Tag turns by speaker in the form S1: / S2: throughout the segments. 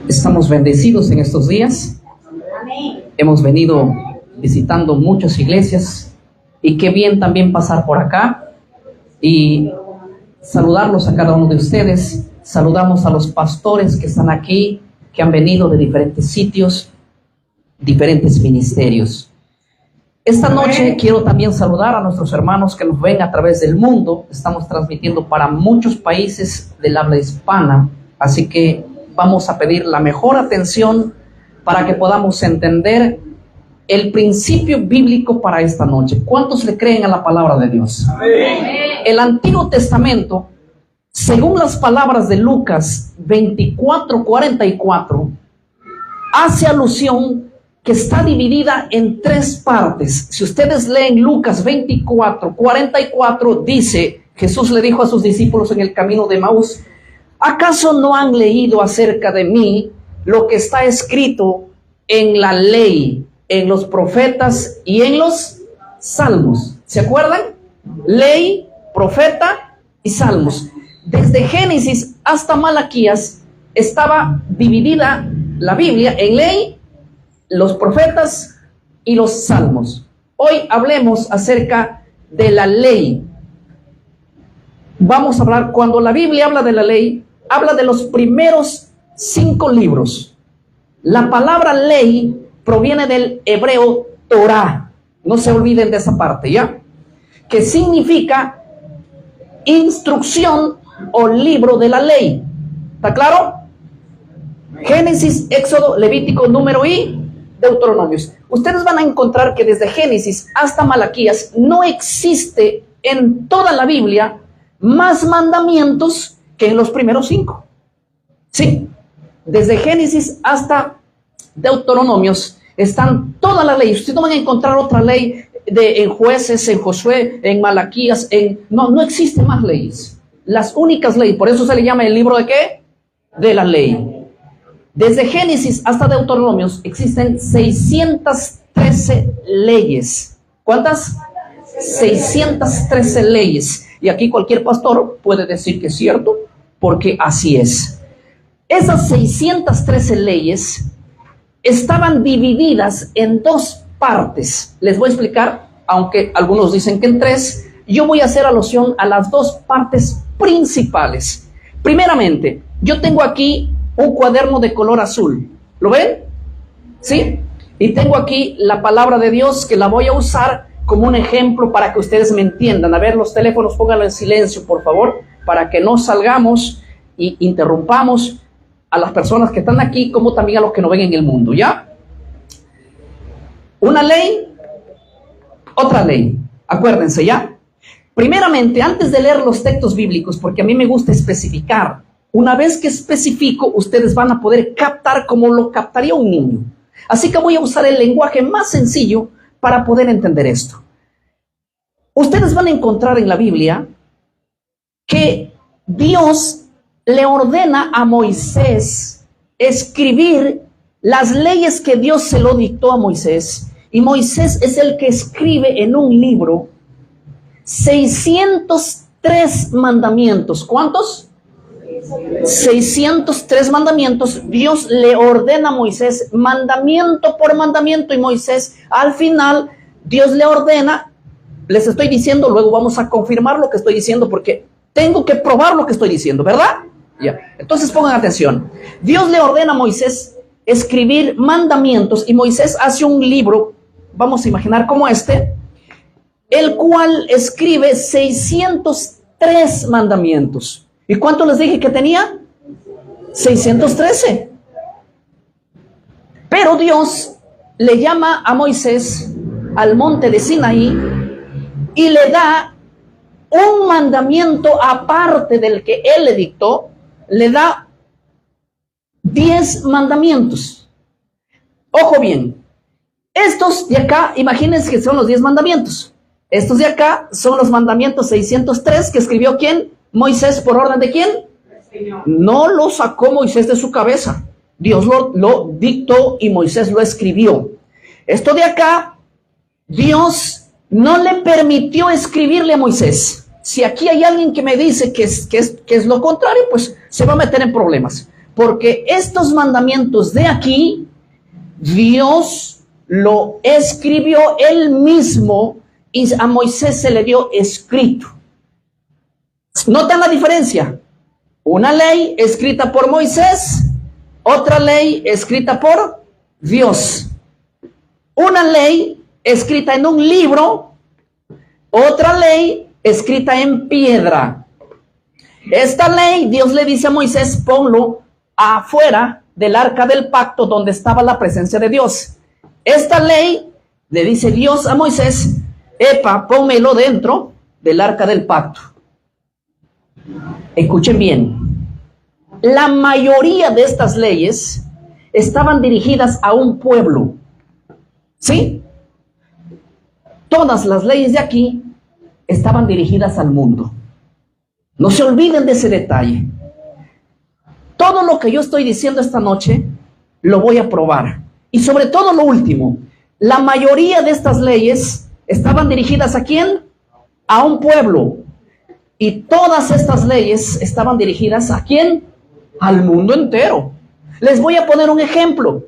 S1: Estamos bendecidos en estos días. Hemos venido visitando muchas iglesias y qué bien también pasar por acá y saludarlos a cada uno de ustedes. Saludamos a los pastores que están aquí, que han venido de diferentes sitios, diferentes ministerios. Esta noche quiero también saludar a nuestros hermanos que nos ven a través del mundo. Estamos transmitiendo para muchos países del habla hispana, así que vamos a pedir la mejor atención para que podamos entender el principio bíblico para esta noche. ¿Cuántos le creen a la palabra de Dios? Amén. El Antiguo Testamento, según las palabras de Lucas 24:44, hace alusión que está dividida en tres partes. Si ustedes leen Lucas 24:44, dice, Jesús le dijo a sus discípulos en el camino de Emaús: ¿acaso no han leído acerca de mí lo que está escrito en la ley, en los profetas y en los salmos? ¿Se acuerdan? Ley, profeta y salmos. Desde Génesis hasta Malaquías estaba dividida la Biblia en ley, los profetas y los salmos. Hoy hablemos acerca de la ley. Vamos a hablar, cuando la Biblia habla de la ley, habla de los primeros 5 libros. La palabra ley proviene del hebreo Torah. No se olviden de esa parte, ¿ya? Que significa instrucción o libro de la ley. ¿Está claro? Génesis, Éxodo, Levítico, Número y Deuteronomios. Ustedes van a encontrar que desde Génesis hasta Malaquías no existe en toda la Biblia más mandamientos que en los primeros 5. Sí, desde Génesis hasta Deuteronomios están todas las leyes. Ustedes no van a encontrar otra ley en Jueces, en Josué, en Malaquías, no existe más leyes. Las únicas leyes, por eso se le llama el libro de ¿qué? De la ley. Desde Génesis hasta Deuteronomios existen 613 leyes. ¿Cuántas? 613 leyes. Y aquí cualquier pastor puede decir que es cierto, porque así es. Esas 613 leyes estaban divididas en 2 partes. Les voy a explicar, aunque algunos dicen que en 3. Yo voy a hacer alusión a las 2 partes principales. Primeramente, yo tengo aquí un cuaderno de color azul. ¿Lo ven? ¿Sí? Y tengo aquí la palabra de Dios que la voy a usar como un ejemplo para que ustedes me entiendan. A ver, los teléfonos pónganlo en silencio, por favor, para que no salgamos y interrumpamos a las personas que están aquí, como también a los que nos ven en el mundo, ¿ya? Una ley, otra ley. Acuérdense, ¿ya? Primeramente, antes de leer los textos bíblicos, porque a mí me gusta especificar, una vez que especifico, ustedes van a poder captar como lo captaría un niño. Así que voy a usar el lenguaje más sencillo para poder entender esto. Ustedes van a encontrar en la Biblia que Dios le ordena a Moisés escribir las leyes que Dios se lo dictó a Moisés. Y Moisés es el que escribe en un libro 603 mandamientos. ¿Cuántos? 603 mandamientos. Dios le ordena a Moisés mandamiento por mandamiento, y Moisés al final Dios le ordena. Les estoy diciendo, luego vamos a confirmar lo que estoy diciendo porque tengo que probar lo que estoy diciendo, ¿verdad? Ya. Entonces pongan atención. Dios le ordena a Moisés escribir mandamientos y Moisés hace un libro, vamos a imaginar como este, el cual escribe 603 mandamientos. ¿Y cuánto les dije que tenía? 613. Pero Dios le llama a Moisés al monte de Sinaí y le da un mandamiento aparte del que él le dictó. Le da 10 mandamientos. Ojo bien, estos de acá, imagínense que son los 10 mandamientos. Estos de acá son los mandamientos 603 que escribió ¿quién? Moisés. ¿Por orden de quién? No lo sacó Moisés de su cabeza. Dios lo dictó y Moisés lo escribió. Esto de acá, Dios no le permitió escribirle a Moisés. Si aquí hay alguien que me dice que es lo contrario, pues se va a meter en problemas. Porque estos mandamientos de aquí, Dios lo escribió él mismo y a Moisés se le dio escrito. ¿Notan la diferencia? Una ley escrita por Moisés, otra ley escrita por Dios. Una ley escrita en un libro, otra ley escrita en piedra. Esta ley, Dios le dice a Moisés, ponlo afuera del arca del pacto donde estaba la presencia de Dios. Esta ley, le dice Dios a Moisés, epa, pónmelo dentro del arca del pacto. Escuchen bien, la mayoría de estas leyes estaban dirigidas a un pueblo, ¿sí? Todas las leyes de aquí estaban dirigidas al mundo. No se olviden de ese detalle. Todo lo que yo estoy diciendo esta noche, lo voy a probar. Y sobre todo lo último, la mayoría de estas leyes estaban dirigidas ¿a quién? A un pueblo. Y todas estas leyes estaban dirigidas ¿a quién? Al mundo entero. Les voy a poner un ejemplo.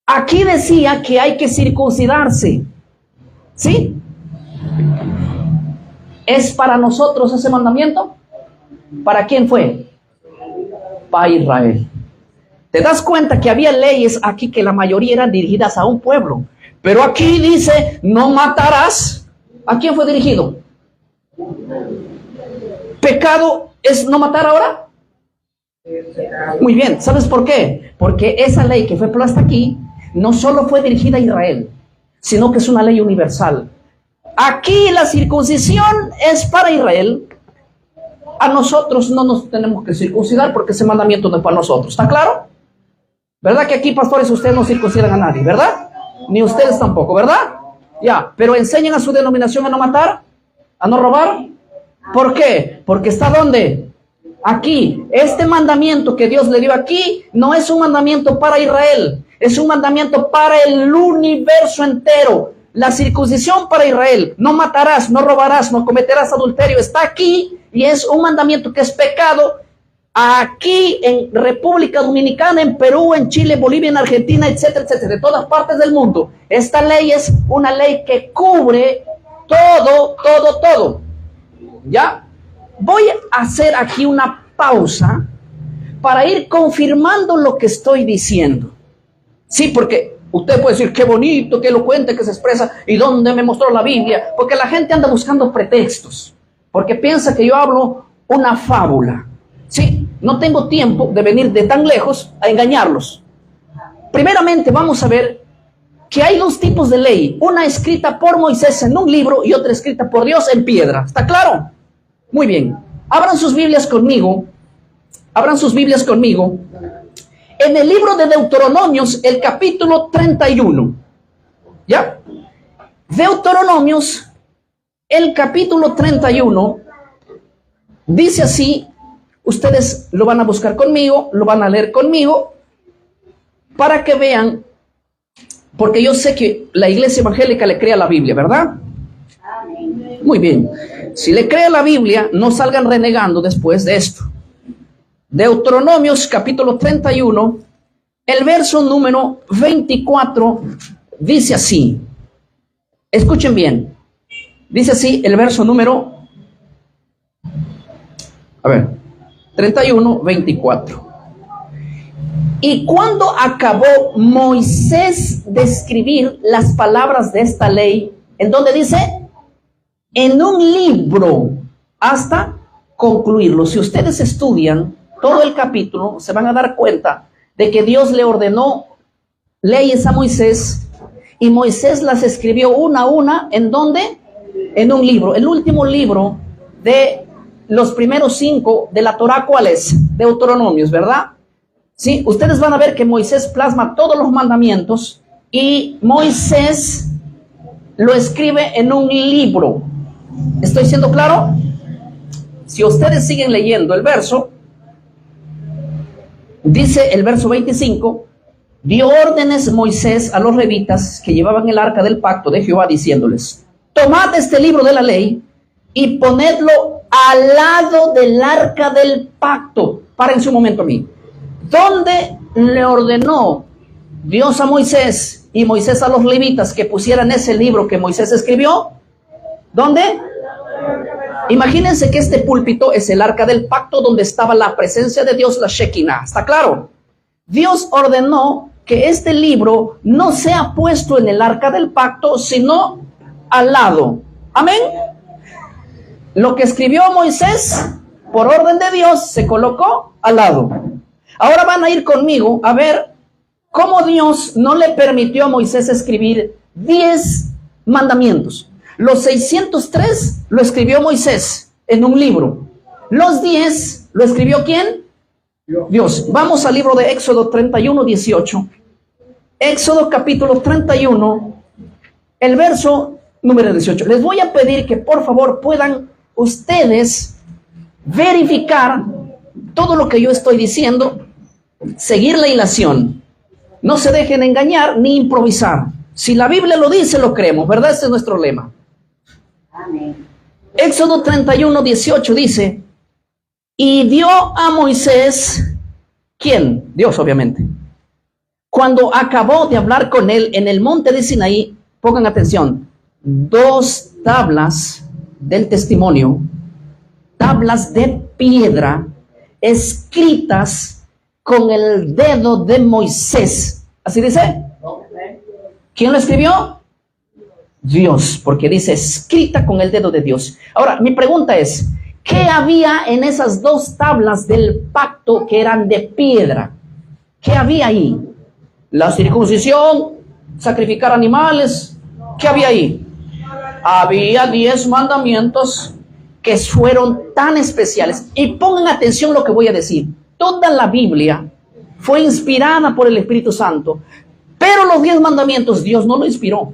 S1: Aquí decía que hay que circuncidarse. ¿Sí? ¿Es para nosotros ese mandamiento? ¿Para quién fue? Para Israel. ¿Te das cuenta que había leyes aquí que la mayoría eran dirigidas a un pueblo? Pero aquí dice, no matarás. ¿A quién fue dirigido? ¿Pecado es no matar ahora? Muy bien, ¿sabes por qué? Porque esa ley que fue puesta aquí no solo fue dirigida a Israel, sino que es una ley universal. Aquí la circuncisión es para Israel. A nosotros no nos tenemos que circuncidar porque ese mandamiento no es para nosotros. ¿Está claro? ¿Verdad que aquí, pastores, ustedes no circuncidan a nadie, verdad? Ni ustedes tampoco, ¿verdad? Ya, pero enseñan a su denominación a no matar, a no robar. ¿Por qué? Porque está ¿dónde? Aquí. Este mandamiento que Dios le dio aquí no es un mandamiento para Israel, es un mandamiento para el universo entero. La circuncisión para Israel, no matarás, no robarás, no cometerás adulterio, está aquí y es un mandamiento que es pecado aquí en República Dominicana, en Perú, en Chile, Bolivia, en Argentina, etcétera, etcétera, de todas partes del mundo. Esta ley es una ley que cubre todo. ¿Ya? Voy a hacer aquí una pausa para ir confirmando lo que estoy diciendo. Sí, porque usted puede decir, qué bonito, qué elocuente que se expresa, ¿y dónde me mostró la Biblia? Porque la gente anda buscando pretextos, porque piensa que yo hablo una fábula. Sí, no tengo tiempo de venir de tan lejos a engañarlos. Primeramente vamos a ver que hay dos tipos de ley, una escrita por Moisés en un libro y otra escrita por Dios en piedra. ¿Está claro? Muy bien, abran sus Biblias conmigo, en el libro de Deuteronomios, el capítulo 31, ¿ya? Deuteronomios, el capítulo 31, dice así, ustedes lo van a buscar conmigo, lo van a leer conmigo, para que vean, porque yo sé que la iglesia evangélica le cree a la Biblia, ¿verdad? Muy bien, si le cree a la Biblia, no salgan renegando después de esto. Deuteronomios capítulo 31, el verso número 24, dice así. Escuchen bien. Dice así el verso número 31, 24. Y cuando acabó Moisés de escribir las palabras de esta ley, ¿en dónde dice? En un libro, hasta concluirlo. Si ustedes estudian todo el capítulo, se van a dar cuenta de que Dios le ordenó leyes a Moisés y Moisés las escribió una a una. ¿En dónde? En un libro. El último libro de los primeros 5 de la Torá, ¿cuál es? Deuteronomios, ¿verdad? Sí, ustedes van a ver que Moisés plasma todos los mandamientos y Moisés lo escribe en un libro. ¿Estoy siendo claro? Si ustedes siguen leyendo el verso, dice el verso 25, dio órdenes Moisés a los levitas que llevaban el arca del pacto de Jehová, diciéndoles, tomad este libro de la ley y ponedlo al lado del arca del pacto. Párense un momento a mí. ¿Dónde le ordenó Dios a Moisés y Moisés a los levitas que pusieran ese libro que Moisés escribió? ¿Dónde? Imagínense que este púlpito es el arca del pacto donde estaba la presencia de Dios, la Shekinah. ¿Está claro? Dios ordenó que este libro no sea puesto en el arca del pacto, sino al lado. Amén. Lo que escribió Moisés, por orden de Dios, se colocó al lado. Ahora van a ir conmigo a ver cómo Dios no le permitió a Moisés escribir 10 mandamientos. Los 603 lo escribió Moisés en un libro. Los 10 lo escribió ¿quién? Dios. Vamos al libro de Éxodo 31, 18. Éxodo capítulo 31, el verso número 18. Les voy a pedir que por favor puedan ustedes verificar todo lo que yo estoy diciendo, seguir la hilación. No se dejen engañar ni improvisar. Si la Biblia lo dice, lo creemos, ¿verdad? Ese es nuestro lema. Amén. Éxodo 31, 18 dice: y dio a Moisés, ¿quién? Dios, obviamente. Cuando acabó de hablar con él en el monte de Sinaí, pongan atención, 2 tablas del testimonio, tablas de piedra, escritas con el dedo de Moisés. ¿Así dice? ¿Quién lo escribió? Dios, porque dice escrita con el dedo de Dios. Ahora, mi pregunta es, ¿qué había en esas 2 tablas del pacto que eran de piedra? ¿Qué había ahí? La circuncisión, sacrificar animales. ¿Qué había ahí? Había 10 mandamientos que fueron tan especiales. Y pongan atención lo que voy a decir. Toda la Biblia fue inspirada por el Espíritu Santo, pero los 10 mandamientos Dios no lo inspiró.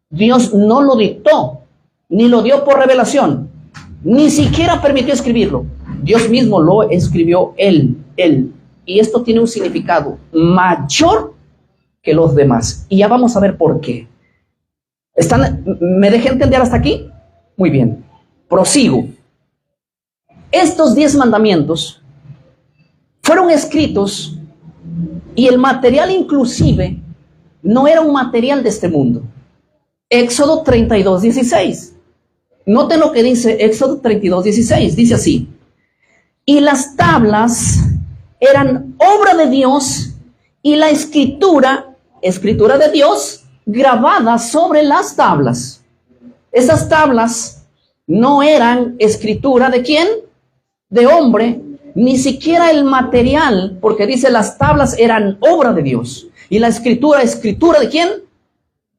S1: Dios no lo dictó, ni lo dio por revelación, ni siquiera permitió escribirlo. Dios mismo lo escribió él. Y esto tiene un significado mayor que los demás. Y ya vamos a ver por qué. ¿Me dejé entender hasta aquí? Muy bien. Prosigo. Estos 10 mandamientos fueron escritos y el material inclusive no era un material de este mundo. Éxodo 32, 16. Noten lo que dice Éxodo 32, 16. Dice así: y las tablas eran obra de Dios y la escritura de Dios grabada sobre las tablas. Esas tablas no eran escritura de ¿quién? De hombre, ni siquiera el material, porque dice las tablas eran obra de Dios y la escritura de ¿quién?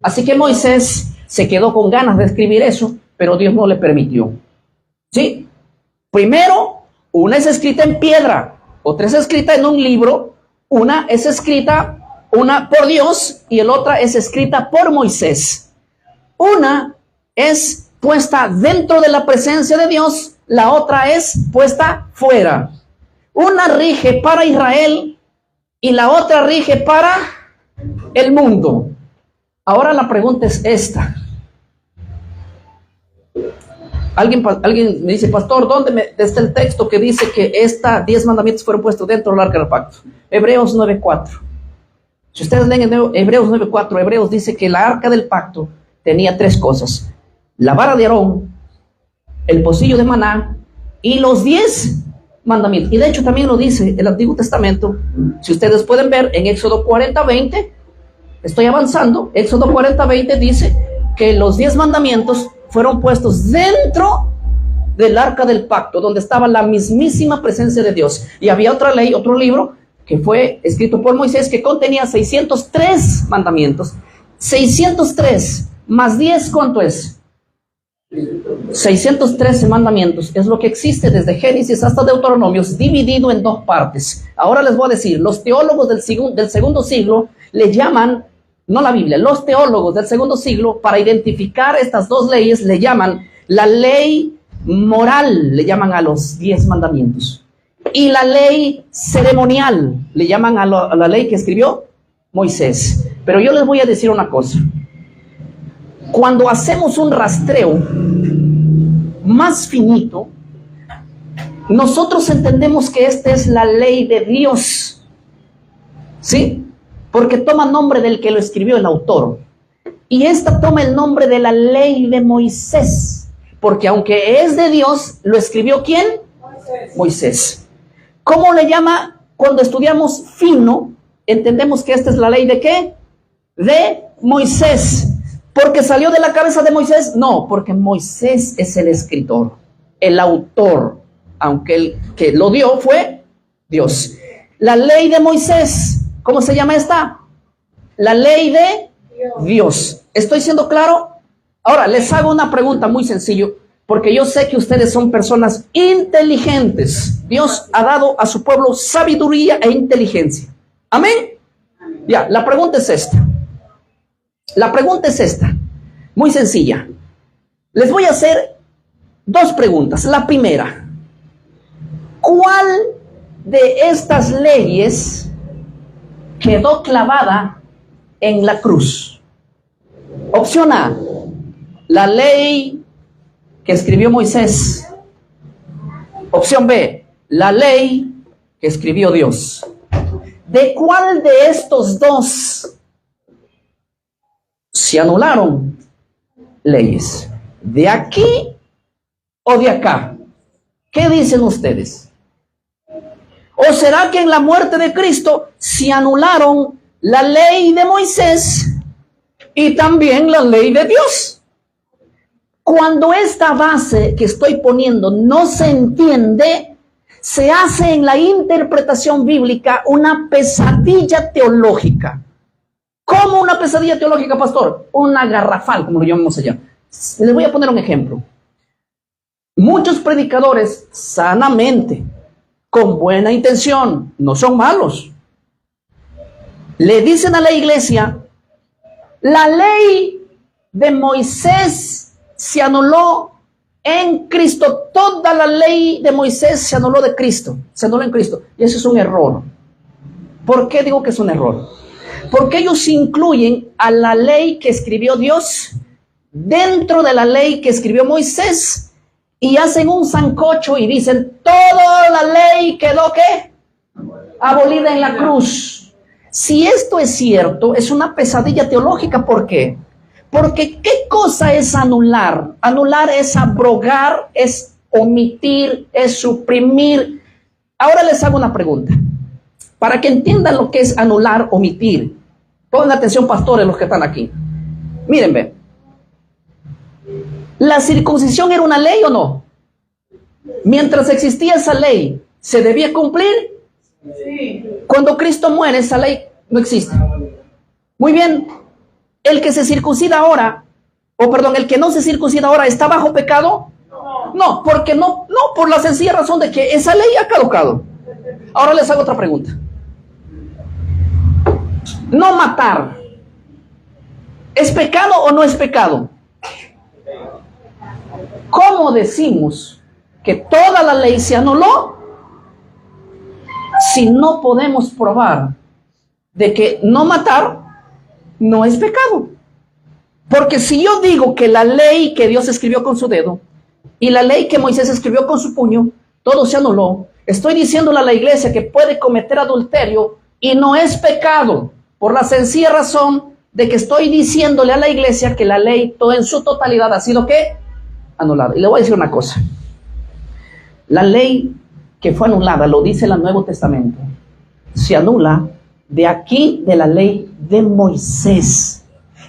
S1: Así que Moisés se quedó con ganas de escribir eso, pero Dios no le permitió. ¿Sí? Primero, una es escrita en piedra, otra es escrita en un libro, una es escrita por Dios y el otra es escrita por Moisés. Una es puesta dentro de la presencia de Dios, la otra es puesta fuera. Una rige para Israel y la otra rige para el mundo. Ahora la pregunta es esta. Alguien me dice, pastor, ¿dónde está el texto que dice que 10 mandamientos fueron puestos dentro del arca del pacto? Hebreos 9:4. Si ustedes leen Hebreos 9:4, Hebreos dice que la arca del pacto tenía 3 cosas: la vara de Aarón, el pocillo de maná y los 10 mandamientos. Y de hecho también lo dice el Antiguo Testamento. Si ustedes pueden ver en Éxodo 40:20, estoy avanzando, Éxodo 40:20 dice que los 10 mandamientos fueron puestos dentro del arca del pacto, donde estaba la mismísima presencia de Dios. Y había otra ley, otro libro, que fue escrito por Moisés, que contenía 603 mandamientos. 603 más 10, ¿cuánto es? 613 mandamientos. Es lo que existe desde Génesis hasta Deuteronomio, dividido en 2 partes. Ahora les voy a decir, los teólogos del segundo siglo le llaman, no la Biblia, los teólogos del segundo siglo, para identificar estas 2 leyes, le llaman la ley moral, le llaman a los 10 mandamientos. Y la ley ceremonial, le llaman a la ley que escribió Moisés. Pero yo les voy a decir una cosa. Cuando hacemos un rastreo más finito, nosotros entendemos que esta es la ley de Dios. ¿sí? Porque toma nombre del que lo escribió, el autor. Y esta toma el nombre de la ley de Moisés, porque aunque es de Dios, ¿lo escribió quién? Moisés. ¿Cómo le llama? Cuando estudiamos fino, entendemos que esta es la ley de ¿qué? De Moisés. ¿Porque salió de la cabeza de Moisés? No, porque Moisés es el escritor, el autor, aunque el que lo dio fue Dios. La ley de Moisés, ¿cómo se llama esta? La ley de Dios. ¿Estoy siendo claro? Ahora, les hago una pregunta muy sencilla, porque yo sé que ustedes son personas inteligentes. Dios ha dado a su pueblo sabiduría e inteligencia. ¿Amén? Ya, la pregunta es esta. La pregunta es esta, muy sencilla. Les voy a hacer dos preguntas. La primera, ¿cuál de estas leyes quedó clavada en la cruz? Opción A, la ley que escribió Moisés. Opción B, la ley que escribió Dios. ¿De cuál de estos dos se anularon leyes? ¿De aquí o de acá? ¿Qué dicen ustedes? ¿O será que en la muerte de Cristo se anularon la ley de Moisés y también la ley de Dios? Cuando esta base que estoy poniendo no se entiende, se hace en la interpretación bíblica una pesadilla teológica. ¿Cómo una pesadilla teológica, pastor? Una garrafal, como lo llamamos allá. Les voy a poner un ejemplo. Muchos predicadores, sanamente, con buena intención, no son malos, le dicen a la iglesia, la ley de Moisés se anuló en Cristo. Toda la ley de Moisés se anuló de Cristo, se anuló en Cristo. Y eso es un error. ¿Por qué digo que es un error? Porque ellos incluyen a la ley que escribió Dios dentro de la ley que escribió Moisés y hacen un sancocho y dicen, toda la ley quedó ¿qué? Abolida en la cruz. Si esto es cierto, es una pesadilla teológica. ¿Por qué? Porque ¿qué cosa es anular? Anular es abrogar, es omitir, es suprimir. Ahora les hago una pregunta, para que entiendan lo que es anular, omitir. Pongan atención, pastores, los que están aquí. Miren, ve. ¿La circuncisión era una ley o no? Mientras existía esa ley, ¿se debía cumplir? Sí. Cuando Cristo muere, esa ley no existe. Muy bien. ¿El que se circuncida ahora, el que no se circuncida ahora, está bajo pecado? No, porque no, por la sencilla razón de que esa ley ha caducado. Ahora les hago otra pregunta. No matar, ¿es pecado o no es pecado? ¿Cómo decimos que toda la ley se anuló si no podemos probar de que no matar no es pecado? Porque si yo digo que la ley que Dios escribió con su dedo y la ley que Moisés escribió con su puño, todo se anuló, estoy diciéndole a la iglesia que puede cometer adulterio y no es pecado, por la sencilla razón de que estoy diciéndole a la iglesia que la ley toda en su totalidad ha sido ¿qué? Anulada. Y le voy a decir una cosa. La ley que fue anulada, lo dice el Nuevo Testamento, se anula de aquí de la ley de Moisés.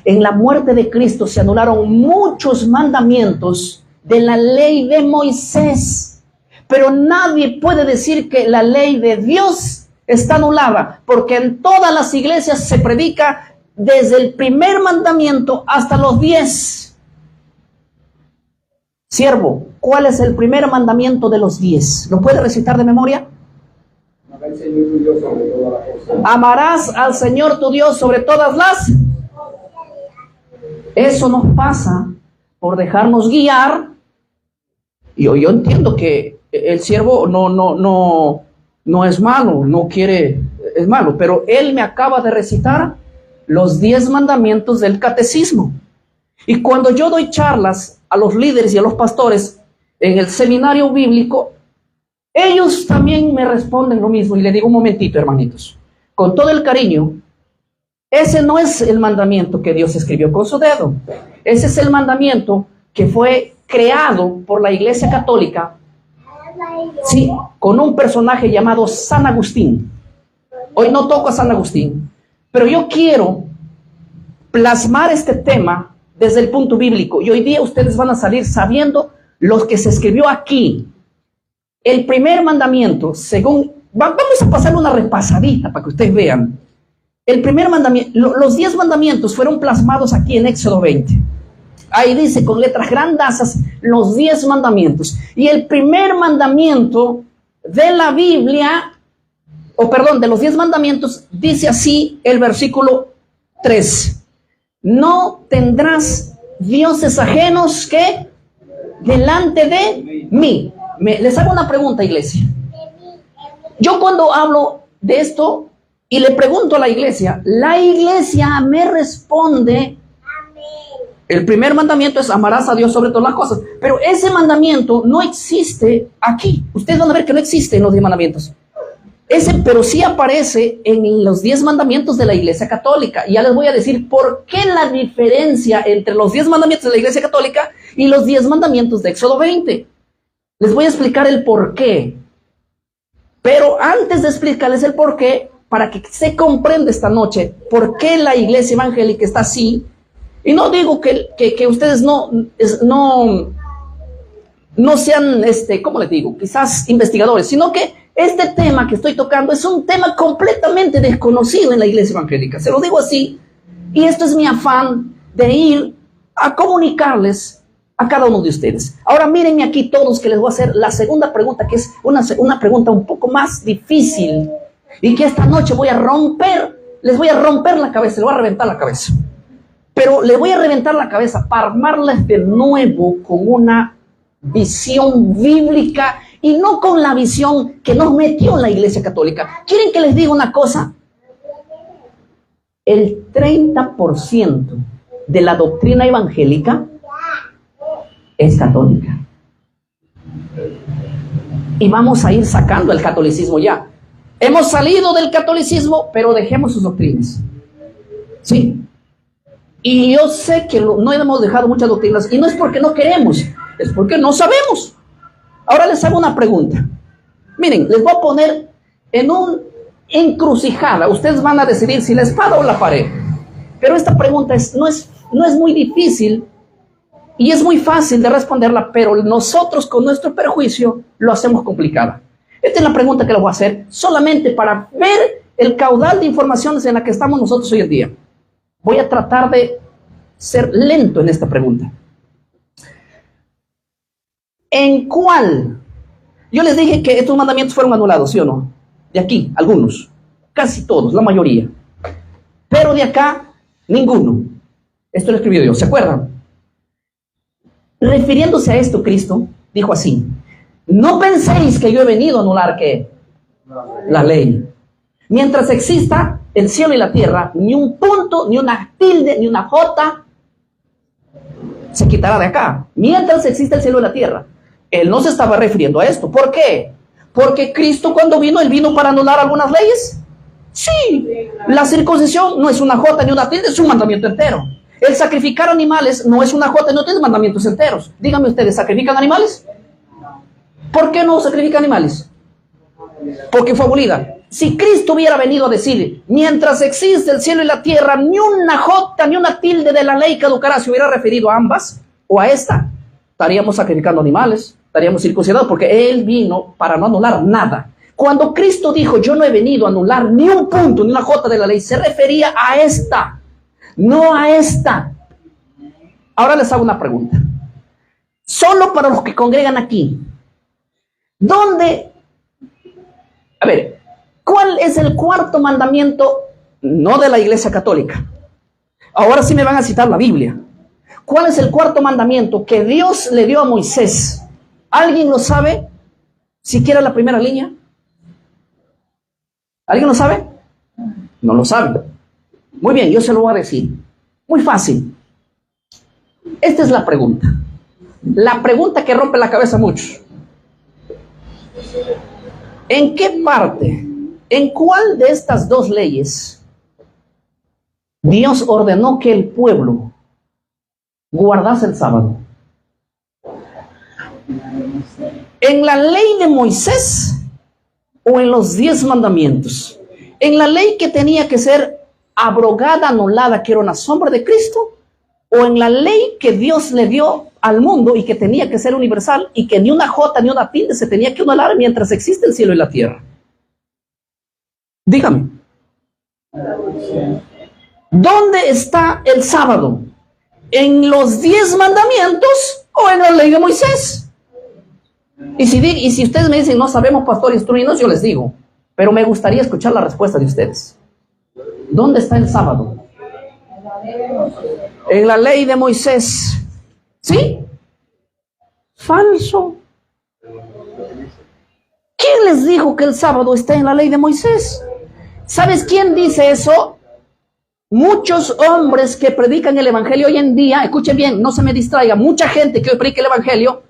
S1: En la muerte de Cristo se anularon muchos mandamientos de la ley de Moisés. Pero nadie puede decir que la ley de Dios está anulada, porque en todas las iglesias se predica desde el primer mandamiento hasta los 10. Siervo, ¿cuál es el primer mandamiento de los 10? ¿Lo puede recitar de memoria? Amarás al Señor tu Dios sobre todas las. Eso nos pasa por dejarnos guiar. Y yo entiendo que el siervo no es malo, no quiere, es malo, pero él me acaba de recitar los 10 mandamientos del catecismo. Y cuando yo doy charlas a los líderes y a los pastores en el seminario bíblico, ellos también me responden lo mismo. Y le digo, un momentito, hermanitos, con todo el cariño, ese no es el mandamiento que Dios escribió con su dedo. Ese es el mandamiento que fue creado por la Iglesia Católica, sí, con un personaje llamado San Agustín. Hoy no toco a San Agustín, pero yo quiero plasmar este tema desde el punto bíblico. Y hoy día ustedes van a salir sabiendo lo que se escribió aquí. El primer mandamiento, según... Vamos a pasar una repasadita para que ustedes vean. El primer mandamiento, los 10 mandamientos fueron plasmados aquí en Éxodo 20. Ahí dice con letras grandazas los 10 mandamientos. Y el primer mandamiento de la Biblia, de los 10 mandamientos, dice así el versículo 3. No tendrás dioses ajenos que delante de mí. Les hago una pregunta, iglesia. Yo cuando hablo de esto y le pregunto a la iglesia me responde, el primer mandamiento es amarás a Dios sobre todas las cosas, pero ese mandamiento no existe aquí. Ustedes van a ver que no existe en los 10 mandamientos. Pero sí aparece en los 10 mandamientos de la Iglesia Católica. Y ya les voy a decir por qué la diferencia entre los 10 mandamientos de la Iglesia Católica y los 10 mandamientos de Éxodo 20. Les voy a explicar el por qué. Pero antes de explicarles el por qué, para que se comprenda esta noche por qué la Iglesia Evangélica está así, y no digo que ustedes no sean, ¿cómo les digo? Quizás investigadores, sino que este tema que estoy tocando es un tema completamente desconocido en la Iglesia Evangélica. Se lo digo así, y esto es mi afán de ir a comunicarles a cada uno de ustedes. Ahora mírenme aquí todos, que les voy a hacer la segunda pregunta, que es una pregunta un poco más difícil, y que esta noche les voy a romper la cabeza, les voy a reventar la cabeza. Pero le voy a reventar la cabeza para armarles de nuevo con una visión bíblica y no con la visión que nos metió en la Iglesia Católica. ¿Quieren que les diga una cosa? El 30% de la doctrina evangélica es católica. Y vamos a ir sacando el catolicismo ya. Hemos salido del catolicismo, pero dejemos sus doctrinas. Sí. Y yo sé que no hemos dejado muchas doctrinas, y no es porque no queremos, es porque no sabemos. Ahora les hago una pregunta. Miren, les voy a poner en una encrucijada. Ustedes van a decidir si la espada o la pared. Pero esta pregunta no es muy difícil y es muy fácil de responderla, pero nosotros con nuestro perjuicio lo hacemos complicada. Esta es la pregunta que les voy a hacer solamente para ver el caudal de informaciones en la que estamos nosotros hoy en día. Voy a tratar de ser lento en esta pregunta. ¿En cuál? Yo les dije que estos mandamientos fueron anulados, ¿sí o no? De aquí, algunos. Casi todos, la mayoría. Pero de acá, ninguno. Esto lo escribió Dios, ¿se acuerdan? Refiriéndose a esto, Cristo dijo así: no penséis que yo he venido a anular, ¿qué? La ley. Mientras exista el cielo y la tierra, ni un punto, ni una tilde, ni una jota se quitará de acá. Mientras exista el cielo y la tierra. Él no se estaba refiriendo a esto. ¿Por qué? Porque Cristo cuando vino, ¿él vino para anular algunas leyes? Sí. La circuncisión no es una jota ni una tilde, es un mandamiento entero. El sacrificar animales no es una jota, no tiene mandamientos enteros. Díganme ustedes, ¿sacrifican animales? ¿Por qué no sacrifican animales? Porque fue abolida. Si Cristo hubiera venido a decir, mientras existe el cielo y la tierra, ni una jota, ni una tilde de la ley caducará, se hubiera referido a ambas o a esta, estaríamos sacrificando animales, estaríamos circuncidados, porque Él vino para no anular nada. Cuando Cristo dijo, yo no he venido a anular ni un punto, ni una jota de la ley, se refería a esta, no a esta. Ahora les hago una pregunta. Solo para los que congregan aquí, ¿dónde? A ver, ¿cuál es el cuarto mandamiento? No de la Iglesia Católica. Ahora sí me van a citar la Biblia. ¿Cuál es el cuarto mandamiento que Dios le dio a Moisés? ¿Alguien lo sabe? ¿Siquiera la primera línea? ¿Alguien lo sabe? No lo sabe. Muy bien, yo se lo voy a decir. Muy fácil. Esta es la pregunta. La pregunta que rompe la cabeza a muchos. ¿En qué parte ¿En cuál de estas dos leyes Dios ordenó que el pueblo guardase el sábado? ¿En la ley de Moisés o en los 10 mandamientos? ¿En la ley que tenía que ser abrogada, anulada, que era una sombra de Cristo? ¿O en la ley que Dios le dio al mundo y que tenía que ser universal y que ni una jota ni una tilde se tenía que anular mientras existe el cielo y la tierra? Dígame. ¿Dónde está el sábado? ¿En los 10 mandamientos o en la ley de Moisés? Y si ustedes me dicen, no sabemos, pastor, instruirnos, yo les digo, pero me gustaría escuchar la respuesta de ustedes. ¿Dónde está el sábado? En la ley de Moisés. ¿Sí? Falso. ¿Quién les dijo que el sábado está en la ley de Moisés? ¿Sabes quién dice eso? Muchos hombres que predican el evangelio hoy en día, escuchen bien, no se me distraiga, mucha gente que hoy predica el evangelio,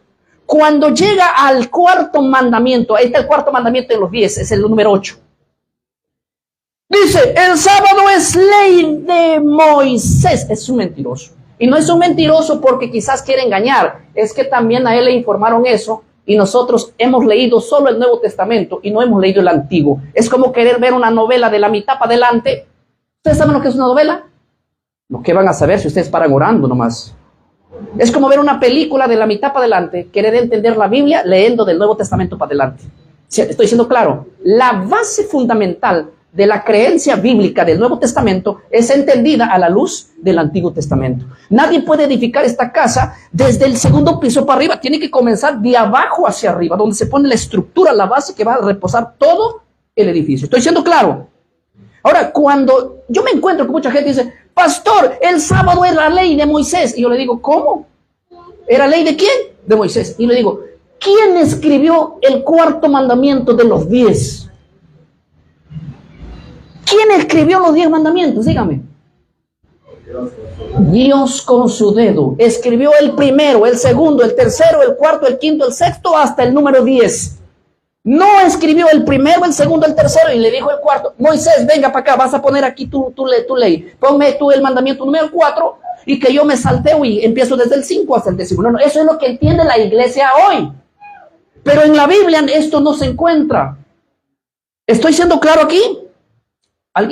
S1: cuando llega al cuarto mandamiento, ahí está el cuarto mandamiento de los 10, es el número 8. Dice, el sábado es ley de Moisés. Es un mentiroso. Y no es un mentiroso porque quizás quiere engañar, es que también a él le informaron eso y nosotros hemos leído solo el Nuevo Testamento y no hemos leído el Antiguo. Es como querer ver una novela de la mitad para adelante. ¿Ustedes saben lo que es una novela? Lo que van a saber si ustedes paran orando nomás. Es como ver una película de la mitad para adelante, querer entender la Biblia leyendo del Nuevo Testamento para adelante. Estoy siendo claro, la base fundamental de la creencia bíblica del Nuevo Testamento es entendida a la luz del Antiguo Testamento. Nadie puede edificar esta casa desde el segundo piso para arriba, tiene que comenzar de abajo hacia arriba, donde se pone la estructura, la base que va a reposar todo el edificio. ¿Estoy siendo claro? Ahora, cuando yo me encuentro con mucha gente que dice, pastor, el sábado es la ley de Moisés, y yo le digo, ¿cómo? ¿Era ley de quién? De Moisés. Y le digo, ¿quién escribió el cuarto mandamiento de los 10? ¿Quién escribió los 10 mandamientos? Dígame. Dios con su dedo escribió el primero, el segundo, el tercero, el cuarto, el quinto, el sexto, hasta el número 10. No escribió el primero, el segundo, el tercero y le dijo el cuarto, Moisés, venga para acá, vas a poner aquí tu ley. Ponme tú el mandamiento número 4 y que yo me salteo y empiezo desde el 5 hasta el 10. No, eso es lo que entiende la iglesia hoy. Pero en la Biblia esto no se encuentra. ¿Estoy siendo claro aquí?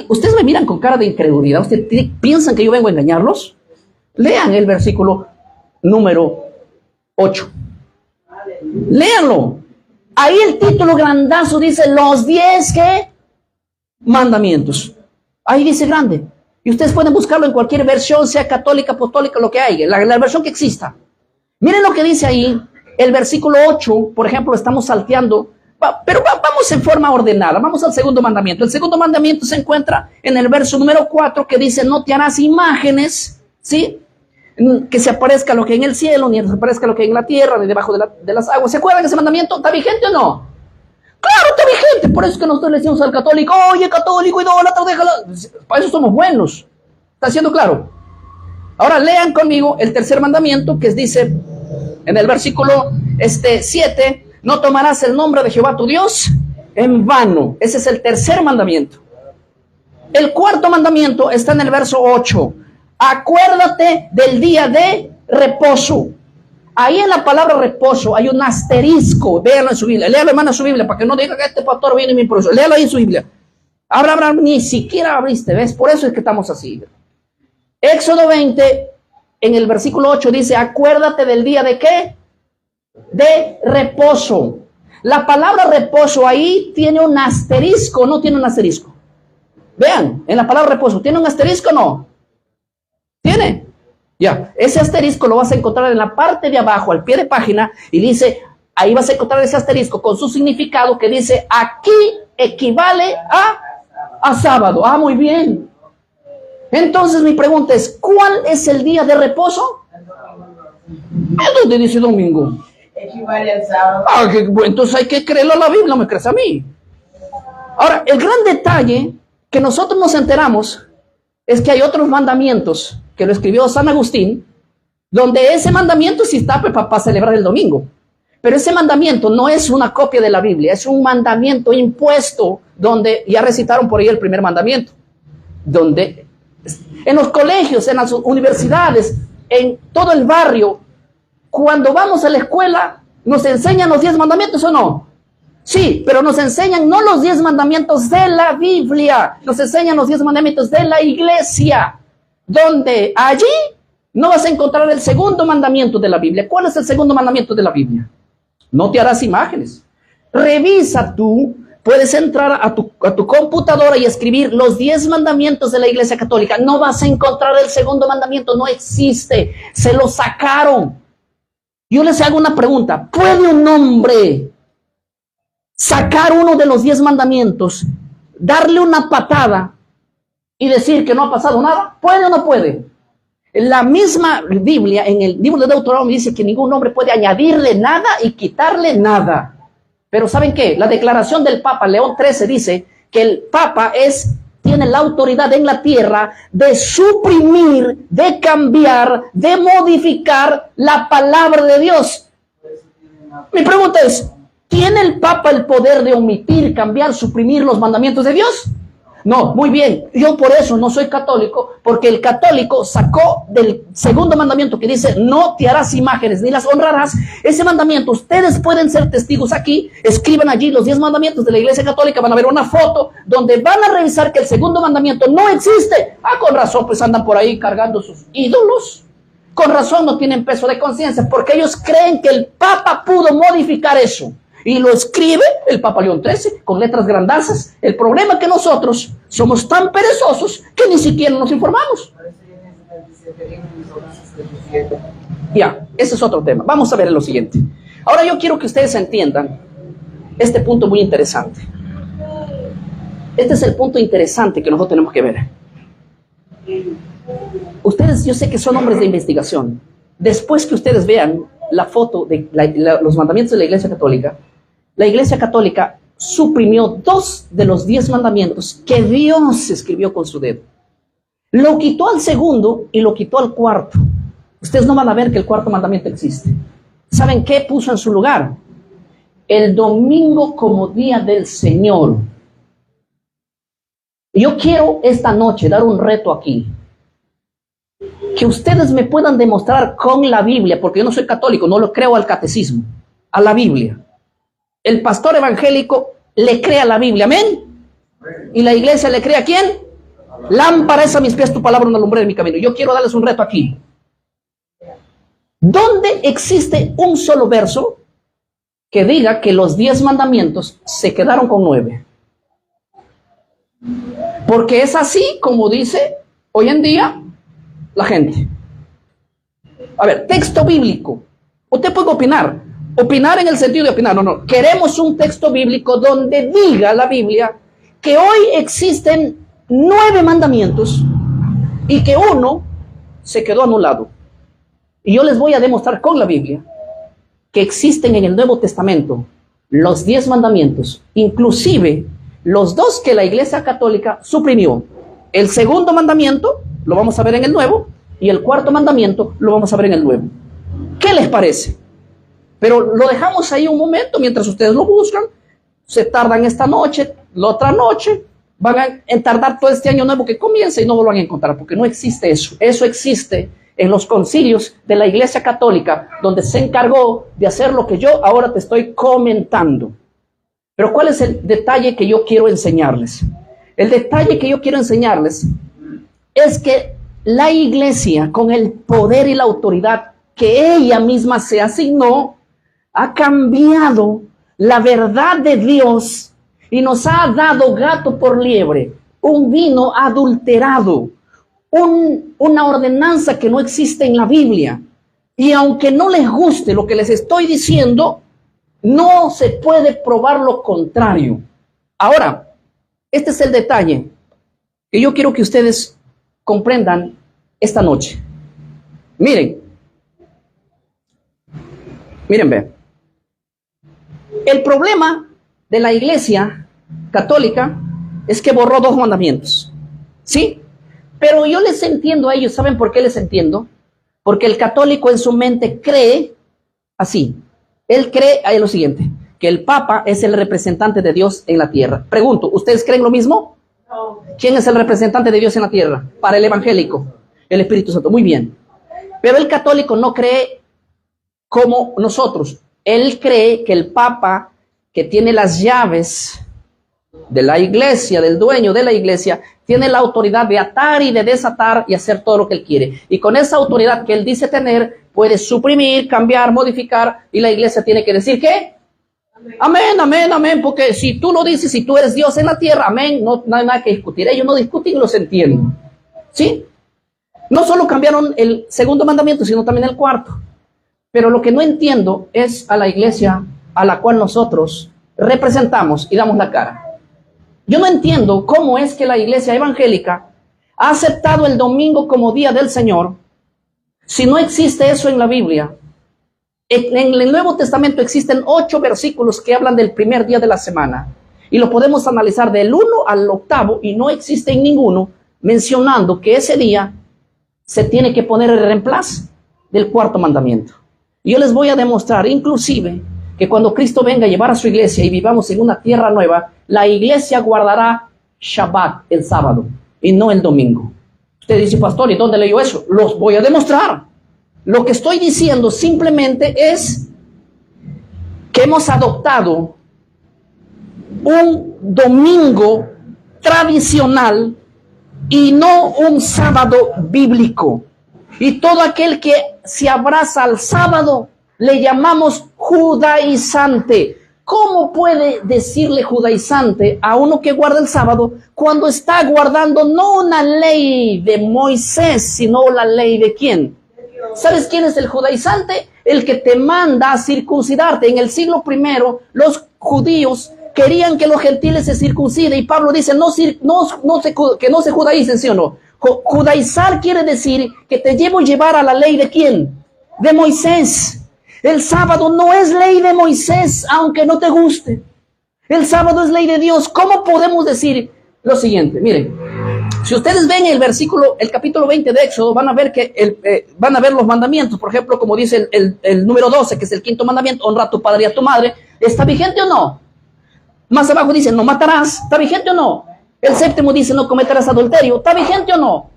S1: Ustedes me miran con cara de incredulidad. ¿Ustedes piensan que yo vengo a engañarlos? Lean el versículo número 8. Léanlo. Ahí el título grandazo dice los 10 ¿qué? Mandamientos. Ahí dice grande. Y ustedes pueden buscarlo en cualquier versión, sea católica, apostólica, lo que haya, la versión que exista. Miren lo que dice ahí. El versículo 8, por ejemplo, estamos salteando. Pero vamos en forma ordenada, vamos al segundo mandamiento. El segundo mandamiento se encuentra en el verso número 4 que dice, no te harás imágenes, ¿sí? Que se aparezca lo que hay en el cielo, ni se aparezca lo que hay en la tierra, ni debajo de las aguas. ¿Se acuerdan de ese mandamiento? ¿Está vigente o no? Claro, está vigente. Por eso es que nosotros le decimos al católico, oye, católico, idólatra, déjala. Para eso somos buenos. ¿Está siendo claro? Ahora lean conmigo el tercer mandamiento que dice en el versículo 7, no tomarás el nombre de Jehová tu Dios en vano. Ese es el tercer mandamiento. El cuarto mandamiento está en el verso 8. Acuérdate del día de reposo. Ahí en la palabra reposo hay un asterisco. Véanlo en su Biblia. Léalo, hermano, en su Biblia, para que no diga que este pastor viene y me improvisó. Léalo ahí en su Biblia. Ahora, ni siquiera abriste, ¿ves? Por eso es que estamos así. Éxodo 20, en el versículo 8 dice, acuérdate del día de ¿qué? De reposo. La palabra reposo ahí tiene un asterisco, no tiene un asterisco. Vean, en la palabra reposo, ¿tiene un asterisco o no? ¿Tiene? Ya, ese asterisco lo vas a encontrar en la parte de abajo, al pie de página, y dice, ahí vas a encontrar ese asterisco con su significado que dice, aquí equivale a sábado. Ah, muy bien. Entonces mi pregunta es, ¿cuál es el día de reposo? ¿A dónde dice domingo?
S2: Equivale al sábado.
S1: Ah, entonces hay que creerlo a la Biblia, no me crees a mí. Ahora, el gran detalle que nosotros nos enteramos es que hay otros mandamientos que lo escribió San Agustín, donde ese mandamiento sí está para celebrar el domingo. Pero ese mandamiento no es una copia de la Biblia, es un mandamiento impuesto donde ya recitaron por ahí el primer mandamiento. Donde en los colegios, en las universidades, en todo el barrio, cuando vamos a la escuela, ¿nos enseñan los 10 mandamientos o no? Sí, pero nos enseñan no los 10 mandamientos de la Biblia, nos enseñan los 10 mandamientos de la iglesia, donde allí no vas a encontrar el segundo mandamiento de la Biblia. ¿Cuál es el segundo mandamiento de la Biblia? No te harás imágenes. Revisa tú, puedes entrar a tu computadora y escribir los 10 mandamientos de la Iglesia Católica. No vas a encontrar el segundo mandamiento, no existe, se lo sacaron. Yo les hago una pregunta, ¿puede un hombre sacar uno de los 10 mandamientos, darle una patada y decir que no ha pasado nada? ¿Puede o no puede? La misma Biblia, en el libro de Deuteronomio, dice que ningún hombre puede añadirle nada y quitarle nada. Pero ¿saben qué? La declaración del Papa León XIII dice que el Papa tiene la autoridad en la tierra de suprimir, de cambiar, de modificar la palabra de Dios. Mi pregunta es, ¿tiene el Papa el poder de omitir, cambiar, suprimir los mandamientos de Dios? No, muy bien, yo por eso no soy católico, porque el católico sacó del segundo mandamiento que dice, no te harás imágenes ni las honrarás. Ese mandamiento, ustedes pueden ser testigos aquí, escriban allí los 10 mandamientos de la Iglesia Católica, van a ver una foto donde van a revisar que el segundo mandamiento no existe. Ah, con razón, pues andan por ahí cargando sus ídolos. Con razón no tienen peso de conciencia, porque ellos creen que el Papa pudo modificar eso. Y lo escribe el Papa León XIII con letras grandazas. El problema es que nosotros somos tan perezosos que ni siquiera nos informamos. Ya, ese es otro tema. Vamos a ver lo siguiente. Ahora yo quiero que ustedes entiendan este punto muy interesante. Este es el punto interesante que nosotros tenemos que ver. Ustedes, yo sé que son hombres de investigación. Después que ustedes vean la foto de los mandamientos de la Iglesia Católica, la Iglesia Católica suprimió 2 de los 10 mandamientos que Dios escribió con su dedo. Lo quitó al segundo y lo quitó al cuarto. Ustedes no van a ver que el cuarto mandamiento existe. ¿Saben qué puso en su lugar? El domingo como día del Señor. Yo quiero esta noche dar un reto aquí. Que ustedes me puedan demostrar con la Biblia, porque yo no soy católico, no lo creo al catecismo, a la Biblia. El pastor evangélico le cree a la Biblia, amén. Y la iglesia le cree a ¿quién? Lámpara es a mis pies tu palabra, una lumbrera en mi camino. Yo quiero darles un reto aquí. ¿Dónde existe un solo verso que diga que los 10 mandamientos se quedaron con 9? Porque es así como dice hoy en día la gente. A ver, texto bíblico. Usted puede opinar en el sentido de opinar. No. Queremos un texto bíblico donde diga la Biblia que hoy existen 9 mandamientos y que uno se quedó anulado. Y yo les voy a demostrar con la Biblia que existen en el Nuevo Testamento los 10 mandamientos, inclusive los 2 que la Iglesia Católica suprimió. El segundo mandamiento lo vamos a ver en el Nuevo y el cuarto mandamiento lo vamos a ver en el Nuevo. ¿Qué les parece? Pero lo dejamos ahí un momento mientras ustedes lo buscan. Se tardan esta noche, la otra noche, van a tardar todo este año nuevo que comienza y no lo van a encontrar, porque no existe eso. Eso existe en los concilios de la Iglesia Católica, donde se encargó de hacer lo que yo ahora te estoy comentando. Pero ¿cuál es el detalle que yo quiero enseñarles? El detalle que yo quiero enseñarles es que la Iglesia, con el poder y la autoridad que ella misma se asignó, ha cambiado la verdad de Dios y nos ha dado gato por liebre, un vino adulterado, una ordenanza que no existe en la Biblia. Y aunque no les guste lo que les estoy diciendo, no se puede probar lo contrario. Ahora, este es el detalle que yo quiero que ustedes comprendan esta noche. Miren, vean. El problema de la Iglesia Católica es que borró 2 mandamientos, ¿sí? Pero yo les entiendo a ellos. ¿Saben por qué les entiendo? Porque el católico en su mente cree así: Él cree en lo siguiente, que el Papa es el representante de Dios en la tierra. Pregunto, ¿ustedes creen lo mismo?
S2: No.
S1: ¿Quién es el representante de Dios en la tierra? Para el evangélico, el Espíritu Santo. Muy bien. Pero el católico no cree como nosotros. Él cree que el Papa, que tiene las llaves de la iglesia, del dueño de la iglesia, tiene la autoridad de atar y de desatar y hacer todo lo que él quiere. Y con esa autoridad que él dice tener, puede suprimir, cambiar, modificar, y la iglesia tiene que decir ¿qué? Amén, amén, amén, porque si tú lo dices, si tú eres Dios en la tierra, amén, no hay nada que discutir. Ellos no discuten y los entienden. ¿Sí? No solo cambiaron el segundo mandamiento, sino también el cuarto. Pero lo que no entiendo es a la iglesia a la cual nosotros representamos y damos la cara. Yo no entiendo cómo es que la iglesia evangélica ha aceptado el domingo como día del Señor, si no existe eso en la Biblia. En el Nuevo Testamento existen 8 versículos que hablan del primer día de la semana, y lo podemos analizar del 1 al 8, y no existe en ninguno mencionando que ese día se tiene que poner el reemplazo del cuarto mandamiento. Y yo les voy a demostrar, inclusive, que cuando Cristo venga a llevar a su iglesia y vivamos en una tierra nueva, la iglesia guardará Shabbat, el sábado, y no el domingo. Usted dice, pastor, ¿y dónde leyó eso? Los voy a demostrar. Lo que estoy diciendo simplemente es que hemos adoptado un domingo tradicional y no un sábado bíblico. Y todo aquel que se abraza al sábado le llamamos judaizante. ¿Cómo puede decirle judaizante a uno que guarda el sábado cuando está guardando no una ley de Moisés, sino la ley de quién? ¿Sabes quién es el judaizante? El que te manda a circuncidarte. En el siglo I, los judíos querían que los gentiles se circunciden, y Pablo dice que no se judaicen, ¿sí o no? Judaizar quiere decir que te llevar a la ley de quién? De Moisés. El sábado no es ley de Moisés, aunque no te guste. El sábado es ley de Dios. ¿Cómo podemos decir lo siguiente? Miren, si ustedes ven el capítulo 20 de Éxodo, van a ver van a ver los mandamientos. Por ejemplo, como dice el número 12, que es el quinto mandamiento, honra a tu padre y a tu madre. ¿Está vigente o no? Más abajo dice, no matarás. ¿Está vigente o no? El séptimo dice, no cometerás adulterio. ¿Está vigente o no?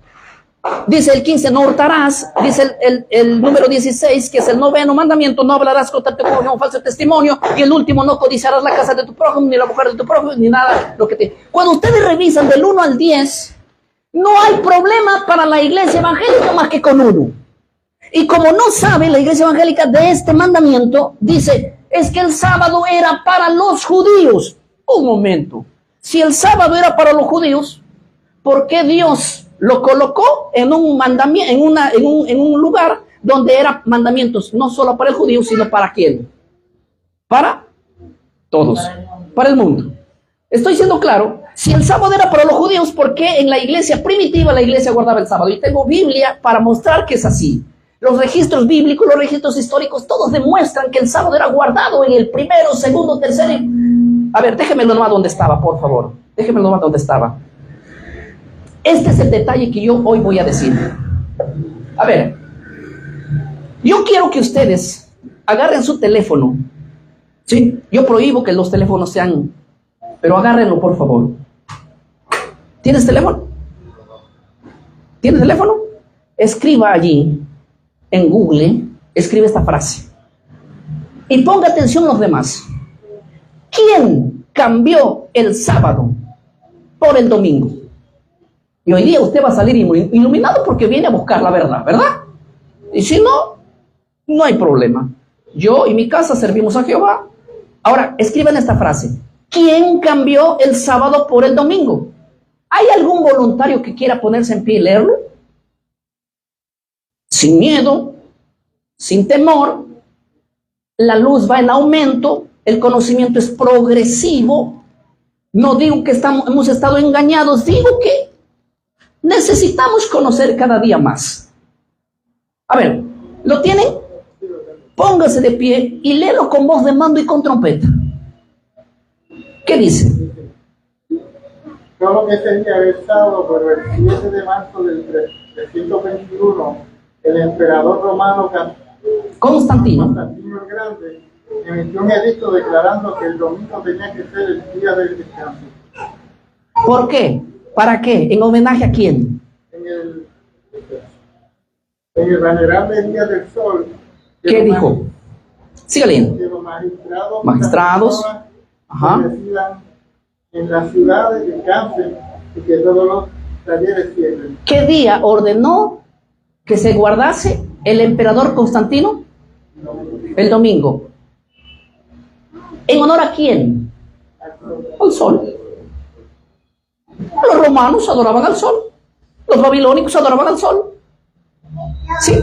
S1: Dice el 15, no hurtarás. Dice el número 16, que es el noveno mandamiento, no hablarás contra tu prójimo falso testimonio. Y el último, no codiciarás la casa de tu prójimo, ni la mujer de tu prójimo, ni nada. Cuando ustedes revisan del 1 al 10, no hay problema para la iglesia evangélica más que con uno. Y como no sabe la iglesia evangélica de este mandamiento, dice, es que el sábado era para los judíos. Un momento. Si el sábado era para los judíos, ¿por qué Dios lo colocó en un mandamiento, en un lugar donde eran mandamientos no solo para el judío, sino para quién? Para todos, para el mundo. Estoy siendo claro. Si el sábado era para los judíos, ¿por qué en la iglesia primitiva la iglesia guardaba el sábado? Y tengo Biblia para mostrar que es así. Los registros bíblicos, los registros históricos, todos demuestran que el sábado era guardado en el primero, segundo, tercero. A ver, déjemelo nomás donde estaba, por favor. Déjemelo nomás donde estaba. Este es el detalle que yo hoy voy a decir. A ver, yo quiero que ustedes agarren su teléfono. ¿Sí? Yo prohíbo que los teléfonos sean... Pero agárrenlo, por favor. ¿Tienes teléfono? ¿Tienes teléfono? Escriba allí, en Google, escribe esta frase. Y ponga atención a los demás. ¿Quién cambió el sábado por el domingo? Y hoy día usted va a salir iluminado porque viene a buscar la verdad, ¿verdad? Y si no, no hay problema. Yo y mi casa servimos a Jehová. Ahora, escriban esta frase. ¿Quién cambió el sábado por el domingo? ¿Hay algún voluntario que quiera ponerse en pie y leerlo? Sin miedo, sin temor. La luz va en aumento, el conocimiento es progresivo. No digo que hemos estado engañados, digo que necesitamos conocer cada día más. A ver, ¿lo tienen? Póngase de pie y léelo con voz de mando y con trompeta. ¿Qué dice?
S2: Solo que ese día había estado, pero el 7 de marzo del 321, el emperador romano Constantino el Grande emitió un edicto declarando que el domingo tenía que ser el día del descanso.
S1: ¿Por qué? ¿Para qué? ¿En homenaje a quién?
S2: En el venerable Día del Sol.
S1: ¿Qué dijo? Siga leyendo.
S2: Que los
S1: magistrados,
S2: que residan en las ciudades descansen y que todos los talleres cierren.
S1: ¿Qué día ordenó que se guardase el emperador Constantino? El domingo. ¿En honor a quién? Al sol. Los romanos adoraban al sol. Los babilónicos adoraban al sol. Sí,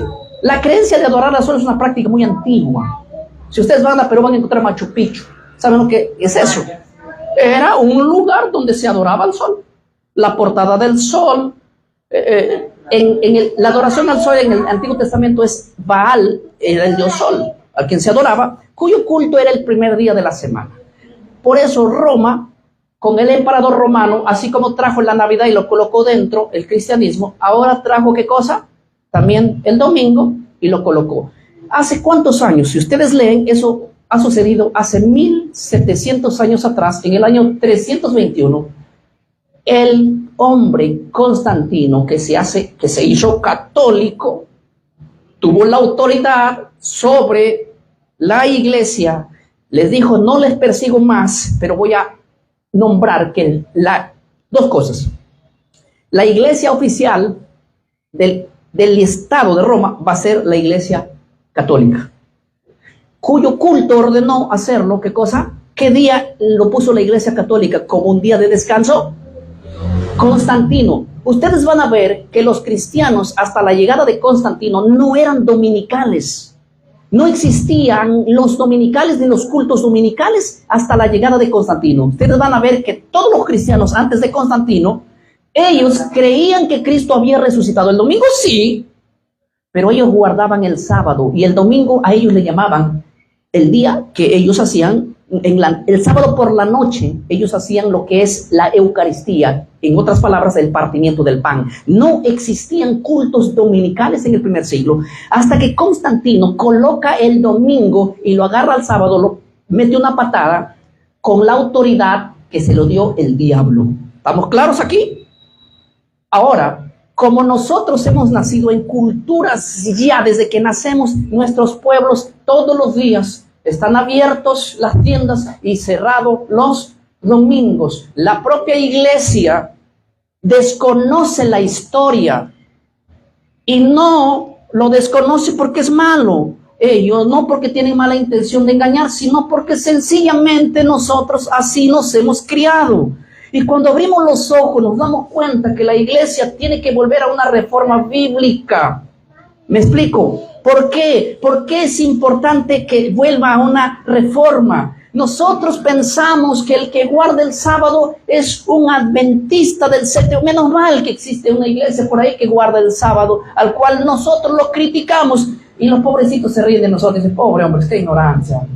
S1: la creencia de adorar al sol es una práctica muy antigua. Si ustedes van a Perú van a encontrar Machu Picchu. ¿Saben lo que es eso? Era un lugar donde se adoraba al sol. La portada del sol. La adoración al sol en el Antiguo Testamento es Baal, era el dios sol, a quien se adoraba, cuyo culto era el primer día de la semana. Por eso Roma, con el emperador romano, así como trajo la Navidad y lo colocó dentro, el cristianismo, ahora trajo ¿qué cosa? También el domingo y lo colocó. ¿Hace cuántos años? Si ustedes leen, eso ha sucedido hace 1700 años atrás, en el año 321, el hombre Constantino, que se hizo católico, tuvo la autoridad sobre la iglesia, les dijo, no les persigo más, pero voy a nombrar que dos cosas. La iglesia oficial del Estado de Roma va a ser la iglesia católica, cuyo culto ordenó hacerlo, ¿qué cosa? ¿Qué día lo puso la iglesia católica como un día de descanso? Constantino. Ustedes van a ver que los cristianos hasta la llegada de Constantino no eran dominicales. No existían los dominicales ni los cultos dominicales hasta la llegada de Constantino. Ustedes van a ver que todos los cristianos antes de Constantino, ellos creían que Cristo había resucitado. El domingo sí, pero ellos guardaban el sábado y el domingo a ellos le llamaban el día que ellos hacían, el sábado por la noche, ellos hacían lo que es la Eucaristía, en otras palabras, el partimiento del pan. No existían cultos dominicales en el primer siglo, hasta que Constantino coloca el domingo y lo agarra al sábado, lo mete una patada con la autoridad que se lo dio el diablo. ¿Estamos claros aquí? Ahora, como nosotros hemos nacido en culturas ya desde que nacemos, nuestros pueblos todos los días están abiertos las tiendas y cerrados los domingos. La propia iglesia desconoce la historia y no lo desconoce porque es malo. Ellos no porque tienen mala intención de engañar, sino porque sencillamente nosotros así nos hemos criado. Y cuando abrimos los ojos nos damos cuenta que la iglesia tiene que volver a una reforma bíblica. ¿Me explico? ¿Por qué? ¿Por qué es importante que vuelva a una reforma? Nosotros pensamos que el que guarda el sábado es un adventista del séptimo. Menos mal que existe una iglesia por ahí que guarda el sábado, al cual nosotros lo criticamos y los pobrecitos se ríen de nosotros y dicen, pobre hombre, qué ignorancia.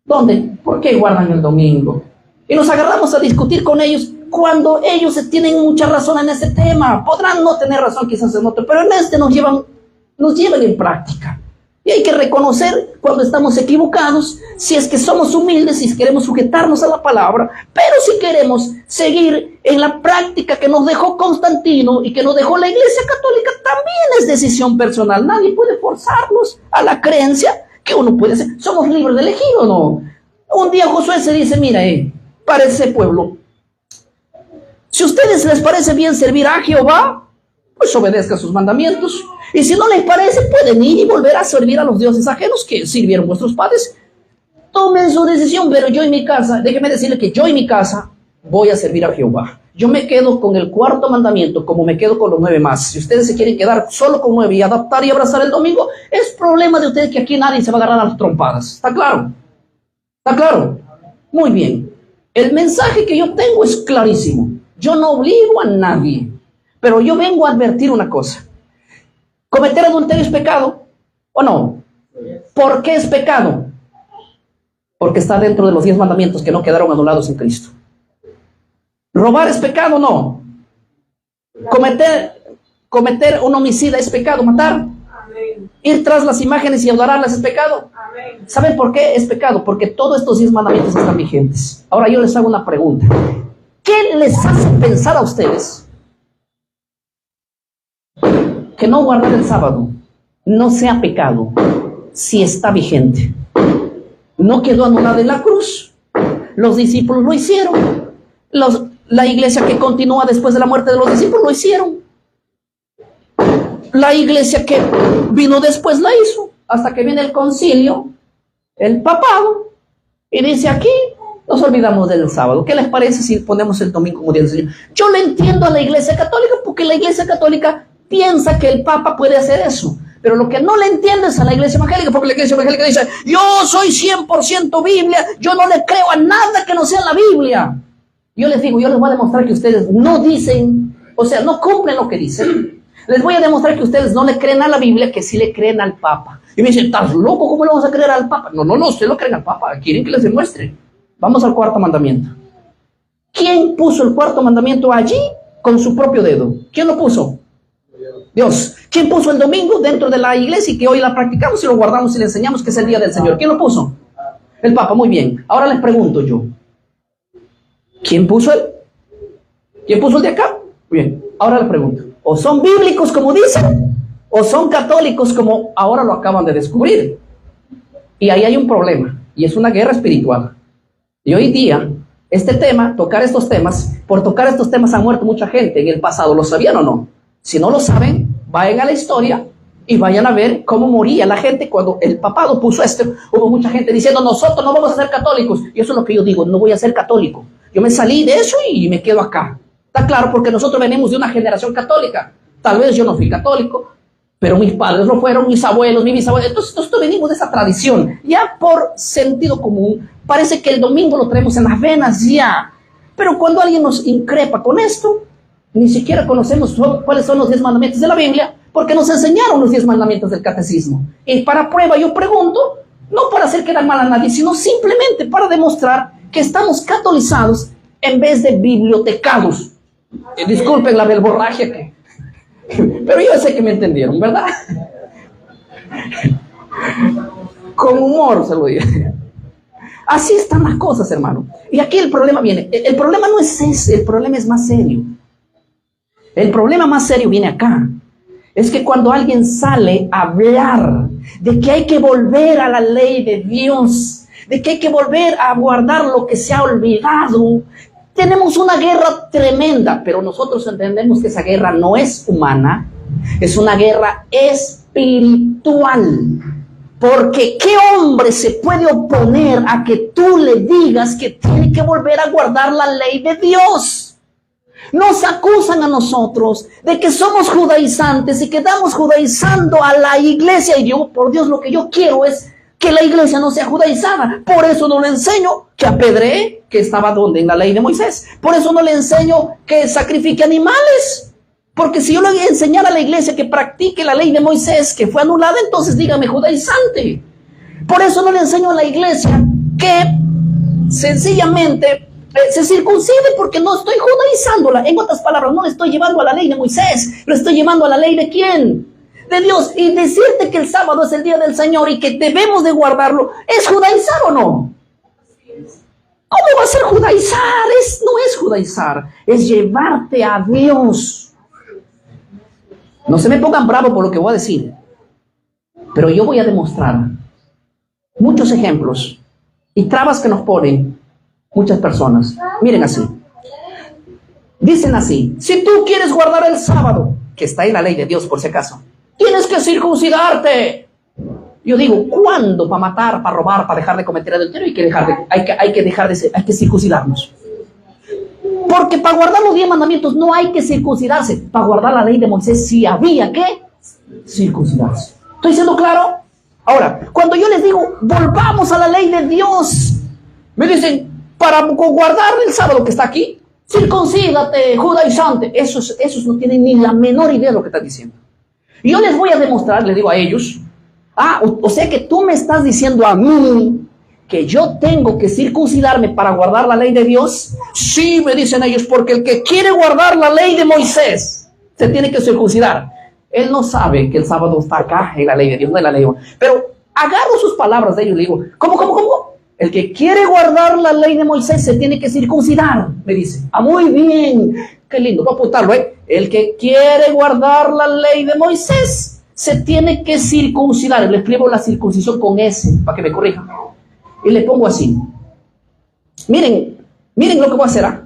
S1: ¿Dónde? ¿Por qué guardan el domingo? Y nos agarramos a discutir con ellos cuando ellos tienen mucha razón en este tema. Podrán no tener razón quizás en otro, pero en este nos llevan en práctica. Y hay que reconocer cuando estamos equivocados, si es que somos humildes, si queremos sujetarnos a la palabra, pero si queremos seguir en la práctica que nos dejó Constantino y que nos dejó la Iglesia Católica, también es decisión personal. Nadie puede forzarnos a la creencia que uno puede hacer. Somos libres de elegir o no. Un día Josué se dice, mira, para ese pueblo, si a ustedes les parece bien servir a Jehová, pues obedezcan sus mandamientos. Y si no les parece, pueden ir y volver a servir a los dioses ajenos que sirvieron vuestros padres. Tomen su decisión, pero yo en mi casa, déjenme decirle que yo en mi casa voy a servir a Jehová. Yo me quedo con el cuarto mandamiento, como me quedo con los 9 más. Si ustedes se quieren quedar solo con 9 y adaptar y abrazar el domingo, es problema de ustedes, que aquí nadie se va a agarrar a las trompadas. ¿Está claro? ¿Está claro? Muy bien. El mensaje que yo tengo es clarísimo. Yo no obligo a nadie, pero yo vengo a advertir una cosa. ¿Cometer adulterio es pecado o no? ¿Por qué es pecado? Porque está dentro de los 10 mandamientos que no quedaron anulados en Cristo. ¿Robar es pecado o no? ¿Cometer un homicida es pecado? ¿Matar? Ir tras las imágenes y adorarlas es pecado. ¿Saben por qué es pecado? Porque todos estos 10 mandamientos están vigentes. Ahora yo les hago una pregunta. ¿Qué les hace pensar a ustedes que no guardar el sábado no sea pecado si está vigente? No quedó anulado en la cruz. Los discípulos lo hicieron. La iglesia que continúa después de la muerte de los discípulos lo hicieron. La iglesia que vino después la hizo. Hasta que viene el concilio, el papado, y dice aquí, nos olvidamos del sábado. ¿Qué les parece si ponemos el domingo como día del Señor? Yo le entiendo a la iglesia católica porque la iglesia católica piensa que el papa puede hacer eso. Pero lo que no le entiendes a la iglesia evangélica, porque la iglesia evangélica dice, yo soy 100% Biblia, yo no le creo a nada que no sea la Biblia. Yo les digo, yo les voy a demostrar que ustedes no dicen, o sea, no cumplen lo que dicen. Les voy a demostrar que ustedes no le creen a la Biblia, que sí le creen al Papa. Y me dicen, ¿estás loco? ¿Cómo le vamos a creer al Papa? No, ustedes lo creen al Papa, quieren que les demuestre. Vamos al cuarto mandamiento. ¿Quién puso el cuarto mandamiento allí con su propio dedo? ¿Quién lo puso? Dios. ¿Quién puso el domingo dentro de la iglesia y que hoy la practicamos y lo guardamos y le enseñamos que es el día del Señor? ¿Quién lo puso? El Papa, muy bien. Ahora les pregunto yo. ¿Quién puso el? ¿Quién puso el de acá? Bien, ahora les pregunto. ¿O son bíblicos como dicen? ¿O son católicos como ahora lo acaban de descubrir? Y ahí hay un problema. Y es una guerra espiritual. Y hoy día, este tema, tocar estos temas, por tocar estos temas ha muerto mucha gente en el pasado. ¿Lo sabían o no? Si no lo saben, vayan a la historia y vayan a ver cómo moría la gente cuando el papado puso esto. Hubo mucha gente diciendo, nosotros no vamos a ser católicos. Y eso es lo que yo digo, no voy a ser católico. Yo me salí de eso y me quedo acá. Está claro, porque nosotros venimos de una generación católica. Tal vez yo no fui católico, pero mis padres lo fueron, mis abuelos, mis bisabuelos. Entonces nosotros venimos de esa tradición. Ya por sentido común, parece que el domingo lo traemos en las venas ya. Pero cuando alguien nos increpa con esto, ni siquiera conocemos cuáles son los 10 mandamientos de la Biblia, porque nos enseñaron los 10 mandamientos del catecismo. Y para prueba yo pregunto, no para hacer quedar mal a nadie, sino simplemente para demostrar que estamos catolizados en vez de bibliotecados. Disculpen la verborragia que... Pero yo sé que me entendieron, ¿verdad? Con humor se lo digo. Así están las cosas, hermano. Y aquí el problema viene. El problema no es ese, el problema es más serio. El problema más serio viene acá. Es que cuando alguien sale a hablar de que hay que volver a la ley de Dios, de que hay que volver a guardar lo que se ha olvidado, tenemos una guerra tremenda, pero nosotros entendemos que esa guerra no es humana, es una guerra espiritual. Porque ¿qué hombre se puede oponer a que tú le digas que tiene que volver a guardar la ley de Dios? Nos acusan a nosotros de que somos judaizantes y que estamos judaizando a la iglesia. Y yo, por Dios, lo que yo quiero es que la iglesia no sea judaizada. Por eso no le enseño que apedree, que estaba donde, en la ley de Moisés. Por eso no le enseño que sacrifique animales. Porque si yo le voy a enseñar a la iglesia que practique la ley de Moisés, que fue anulada, entonces dígame judaizante. Por eso no le enseño a la iglesia que sencillamente se circuncide, porque no estoy judaizándola. En otras palabras, no le estoy llevando a la ley de Moisés, lo estoy llevando a la ley de ¿quién? De Dios. Y decirte que el sábado es el día del Señor y que debemos de guardarlo, ¿es judaizar o no? ¿Cómo va a ser judaizar? No es judaizar, es llevarte a Dios. No se me pongan bravos por lo que voy a decir, pero yo voy a demostrar muchos ejemplos y trabas que nos ponen muchas personas. Miren así. Dicen así: si tú quieres guardar el sábado, que está en la ley de Dios por si acaso, tienes que circuncidarte. Yo digo, ¿cuándo? Para matar, para robar, para dejar de cometer adulterio, hay que circuncidarnos. Porque para guardar los 10 mandamientos no hay que circuncidarse. Para guardar la ley de Moisés sí había que circuncidarse. ¿Estoy siendo claro? Ahora, cuando yo les digo, volvamos a la ley de Dios, me dicen, para guardar el sábado que está aquí, circuncídate, judaizante. Esos no tienen ni la menor idea de lo que están diciendo. Y yo les voy a demostrar, les digo a ellos, o sea que tú me estás diciendo a mí que yo tengo que circuncidarme para guardar la ley de Dios. Sí, me dicen ellos, porque el que quiere guardar la ley de Moisés se tiene que circuncidar. él no sabe que el sábado está acá en la ley de Dios, no es la ley. Pero agarro sus palabras de ellos y le digo, ¿cómo? El que quiere guardar la ley de Moisés se tiene que circuncidar, me dice. Ah, muy bien, qué lindo, voy a apuntarlo, ¿eh? El que quiere guardar la ley de Moisés se tiene que circuncidar. Le escribo la circuncisión con S, para que me corrija. Y le pongo así. Miren lo que voy a hacer, ¿ah?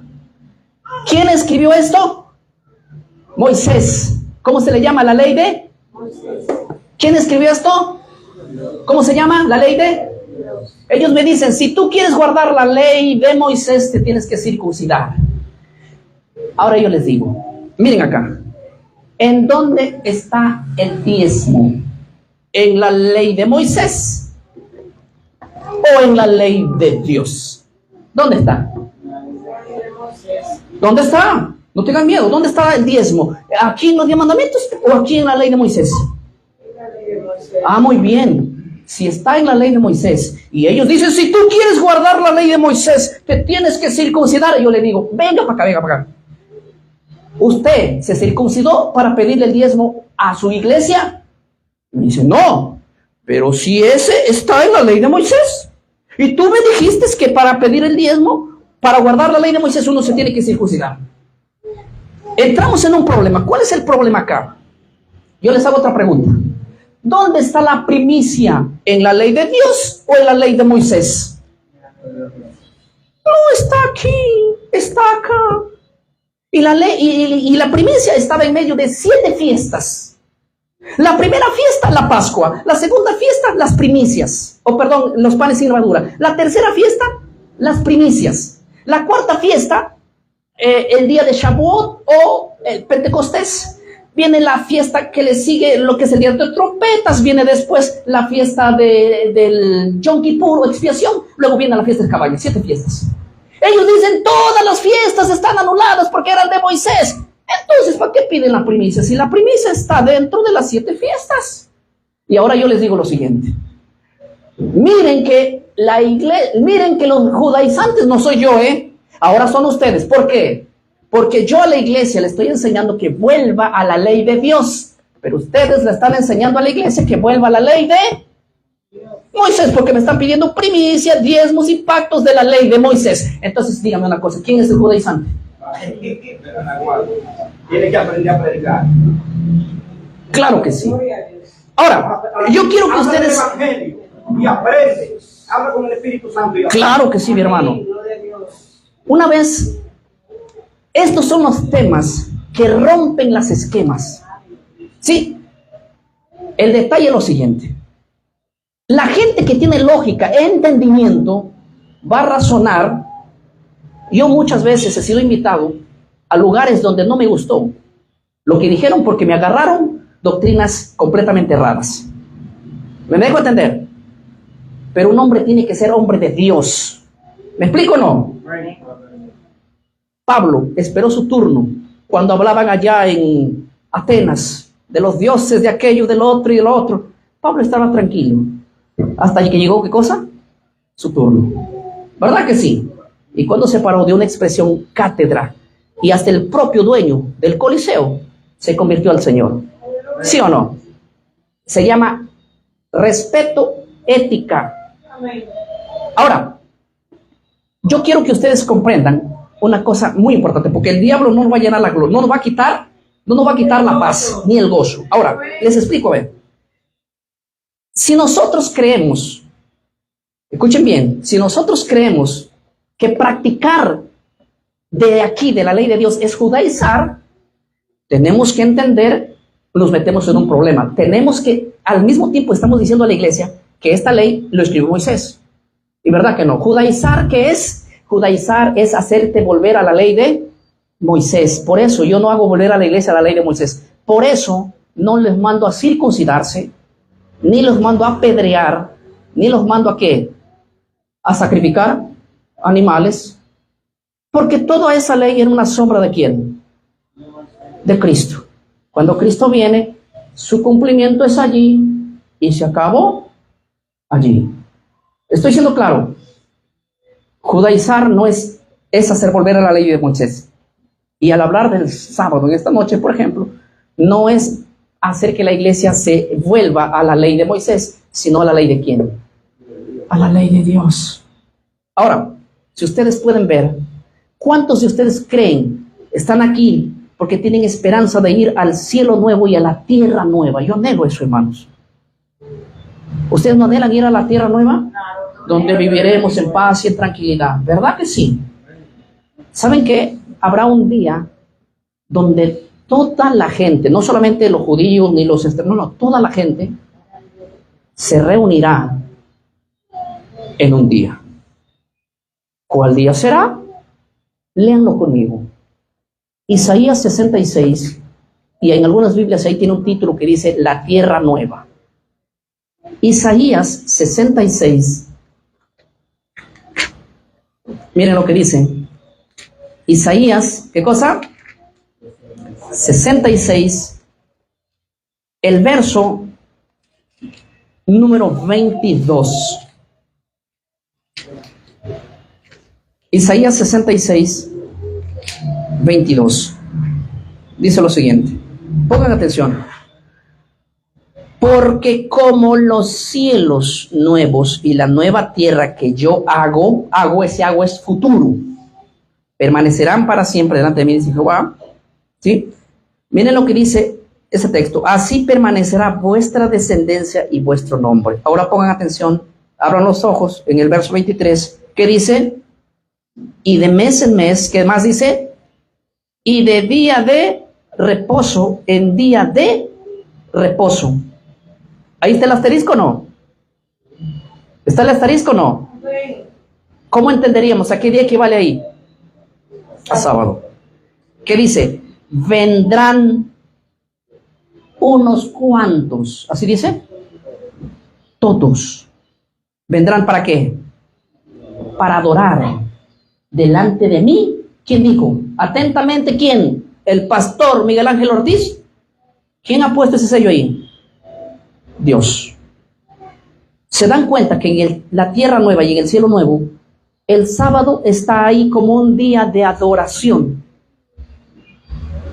S1: ¿Quién escribió esto? Moisés. ¿Cómo se le llama la ley de? Moisés. ¿Quién escribió esto? ¿Cómo se llama la ley de? Dios. Ellos me dicen, si tú quieres guardar la ley de Moisés, te tienes que circuncidar. Ahora yo les digo, miren acá, ¿en dónde está el diezmo? ¿En la ley de Moisés o en la ley de Dios? ¿Dónde está? ¿Dónde está? No tengan miedo, ¿dónde está el diezmo? ¿Aquí en los 10 mandamientos o aquí en la ley de Moisés? Ah, muy bien. Si está en la ley de Moisés y ellos dicen, si tú quieres guardar la ley de Moisés, te tienes que circuncidar. Y yo le digo, venga para acá. ¿Usted se circuncidó para pedirle el diezmo a su iglesia? Me dice, no, pero si ese está en la ley de Moisés. Y tú me dijiste que para pedir el diezmo, para guardar la ley de Moisés, uno se tiene que circuncidar. Entramos en un problema. ¿Cuál es el problema acá? Yo les hago otra pregunta. ¿Dónde está la primicia? ¿En la ley de Dios o en la ley de Moisés? No está aquí, está acá. Y la primicia estaba en medio de 7 fiestas. La primera fiesta, la Pascua. La segunda fiesta, las primicias. Los panes sin levadura. La tercera fiesta, las primicias. La cuarta fiesta, el día de Shavuot o el Pentecostés. Viene la fiesta que le sigue, lo que es el día de trompetas. Viene después la fiesta del Yom Kippur o expiación. Luego viene la fiesta del caballo. 7 fiestas. Ellos dicen, todas las fiestas están anuladas porque eran de Moisés. Entonces, ¿para qué piden la primicia? Si la primicia está dentro de las 7 fiestas. Y ahora yo les digo lo siguiente. Miren que los judaizantes no soy yo, ahora son ustedes. ¿Por qué? Porque yo a la iglesia le estoy enseñando que vuelva a la ley de Dios. Pero ustedes le están enseñando a la iglesia que vuelva a la ley de Moisés, porque me están pidiendo primicia, diezmos y pactos de la ley de Moisés. Entonces, dígame una cosa, ¿quién es el judaizante?
S3: Tiene que aprender a predicar.
S1: Claro que sí. Ahora, yo quiero que ustedes...
S3: Y aprende, habla con el Espíritu Santo.
S1: Claro que sí, mi hermano. Una vez, estos son los temas que rompen las esquemas. Sí, el detalle es lo siguiente. La gente que tiene lógica, entendimiento, va a razonar. Yo muchas veces he sido invitado a lugares donde no me gustó lo que dijeron porque me agarraron doctrinas completamente erradas. ¿Me dejo entender? Pero un hombre tiene que ser hombre de Dios. ¿Me explico o no? Pablo esperó su turno cuando hablaban allá en Atenas de los dioses de aquello, del otro y del otro. Pablo estaba tranquilo hasta que llegó, ¿qué cosa? Su turno. ¿Verdad que sí? Y cuando se paró de una expresión cátedra y hasta el propio dueño del Coliseo se convirtió al Señor. ¿Sí o no? Se llama respeto, ética. Ahora, yo quiero que ustedes comprendan una cosa muy importante, porque el diablo no nos va a llenar la gloria, no nos va a quitar la paz ni el gozo. Ahora, les explico, a ver. Si nosotros creemos, escuchen bien, si nosotros creemos que practicar de aquí, de la ley de Dios, es judaizar, tenemos que entender, nos metemos en un problema. Tenemos que, al mismo tiempo estamos diciendo a la iglesia que esta ley lo escribió Moisés. Y verdad que no. Judaizar, ¿qué es? Judaizar es hacerte volver a la ley de Moisés. Por eso yo no hago volver a la iglesia a la ley de Moisés. Por eso no les mando a circuncidarse, ni los mando a apedrear, ni los mando a ¿qué? A sacrificar animales. Porque toda esa ley era una sombra ¿de quién? De Cristo. Cuando Cristo viene, su cumplimiento es allí y se acabó allí. Estoy siendo claro. Judaizar no es hacer volver a la ley de Moisés. Y al hablar del sábado en esta noche, por ejemplo, no es hacer que la iglesia se vuelva a la ley de Moisés, sino a la ley de quién? A la ley de Dios. Ahora, si ustedes pueden ver, ¿cuántos de ustedes creen, están aquí porque tienen esperanza de ir al cielo nuevo y a la tierra nueva? Yo anhelo eso, hermanos. ¿Ustedes no anhelan ir a la tierra nueva? Donde viviremos en paz y en tranquilidad. ¿Verdad que sí? ¿Saben qué? Habrá un día donde toda la gente, no solamente los judíos ni los externos, no, toda la gente se reunirá en un día. ¿Cuál día será? Léanlo conmigo. Isaías 66, y en algunas Biblias ahí tiene un título que dice La Tierra Nueva. Isaías 66. Miren lo que dice. Isaías, ¿qué cosa? 66, el verso número 22. Isaías 66, 22. Dice lo siguiente. Pongan atención. Porque como los cielos nuevos y la nueva tierra que yo hago, ese hago es futuro, permanecerán para siempre delante de mí, dice Jehová. ¿Sí? Miren lo que dice ese texto. Así permanecerá vuestra descendencia y vuestro nombre. Ahora pongan atención, abran los ojos en el verso 23, que dice, y de mes en mes, ¿qué más dice? Y de día de reposo en día de reposo. ¿Ahí está el asterisco o no? ¿Está el asterisco o no? ¿Cómo entenderíamos? ¿A qué día equivale ahí? A sábado. ¿Qué dice? Vendrán unos cuantos. ¿Así dice? Todos. ¿Vendrán para qué? Para adorar delante de mí. ¿Quién dijo? Atentamente, ¿quién? El pastor Miguel Ángel Ortiz. ¿Quién ha puesto ese sello ahí? Dios. ¿Se dan cuenta que en la tierra nueva y en el cielo nuevo, el sábado está ahí como un día de adoración?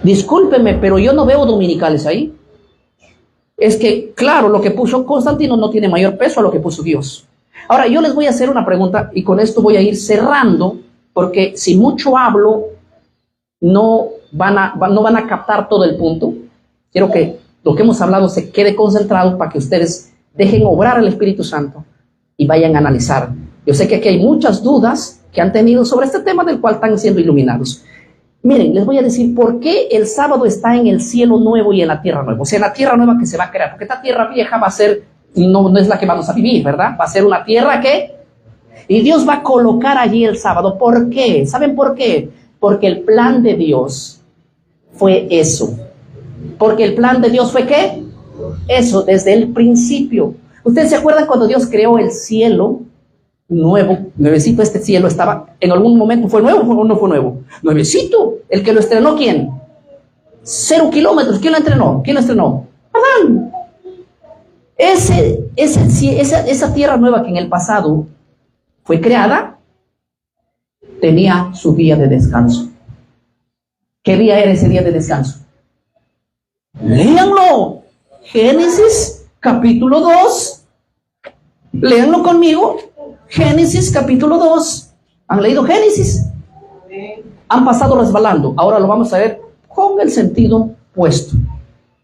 S1: Discúlpeme, pero yo no veo dominicales ahí. Es que, claro, lo que puso Constantino no tiene mayor peso a lo que puso Dios. Ahora, yo les voy a hacer una pregunta y con esto voy a ir cerrando, porque si mucho hablo, no van a captar todo el punto. Quiero que lo que hemos hablado se quede concentrado para que ustedes dejen obrar al Espíritu Santo y vayan a analizar. Yo sé que aquí hay muchas dudas que han tenido sobre este tema del cual están siendo iluminados. Miren, les voy a decir por qué el sábado está en el cielo nuevo y en la tierra nueva. O sea, en la tierra nueva que se va a crear. Porque esta tierra vieja va a ser, no es la que vamos a vivir, ¿verdad? Va a ser una tierra que... Y Dios va a colocar allí el sábado. ¿Por qué? ¿Saben por qué? Porque el plan de Dios fue eso. Porque el plan de Dios fue ¿qué? Eso, desde el principio. ¿Ustedes se acuerdan cuando Dios creó el cielo nuevo? Nuevecito, este cielo estaba, en algún momento fue nuevo o no fue nuevo. Nuevecito. El que lo estrenó, ¿quién? 0 kilómetros. ¿Quién lo estrenó? ¿Quién lo estrenó? Adán. Esa tierra nueva que en el pasado fue creada, tenía su día de descanso. ¿Qué día era ese día de descanso? Léanlo. Génesis capítulo 2. Léanlo conmigo. Génesis capítulo 2. ¿Han leído Génesis? Han pasado resbalando. Ahora lo vamos a ver con el sentido puesto.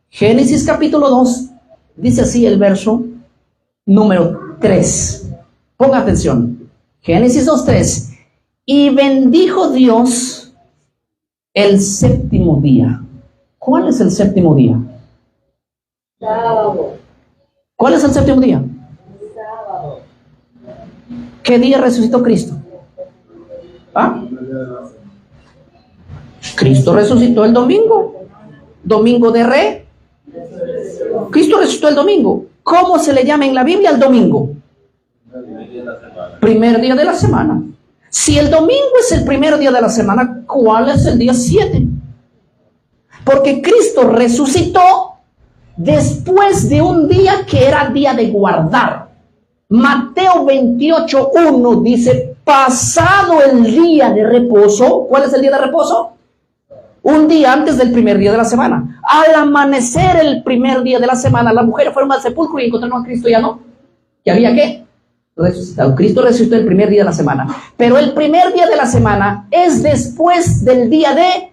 S1: Génesis capítulo 2. Dice así el verso número 3. Ponga atención. Génesis 2:3. Y bendijo Dios el séptimo día. ¿Cuál es el séptimo día?
S4: Sábado.
S1: ¿Cuál es el séptimo día?
S4: Sábado.
S1: ¿Qué día resucitó Cristo? ¿Ah? Cristo resucitó el domingo. Domingo de Re. Cristo resucitó el domingo. ¿Cómo se le llama en la Biblia al domingo? Primer día de la semana. Si el domingo es el primer día de la semana, ¿cuál es el día 7? Porque Cristo resucitó después de un día que era día de guardar. Mateo 28:1 dice, pasado el día de reposo. ¿Cuál es el día de reposo? un día antes del primer día de la semana. Al amanecer el primer día de la semana, las mujeres fueron al sepulcro y encontraron a Cristo ya no. ¿Que había qué? Resucitado. Cristo resucitó el primer día de la semana. Pero el primer día de la semana es después del día de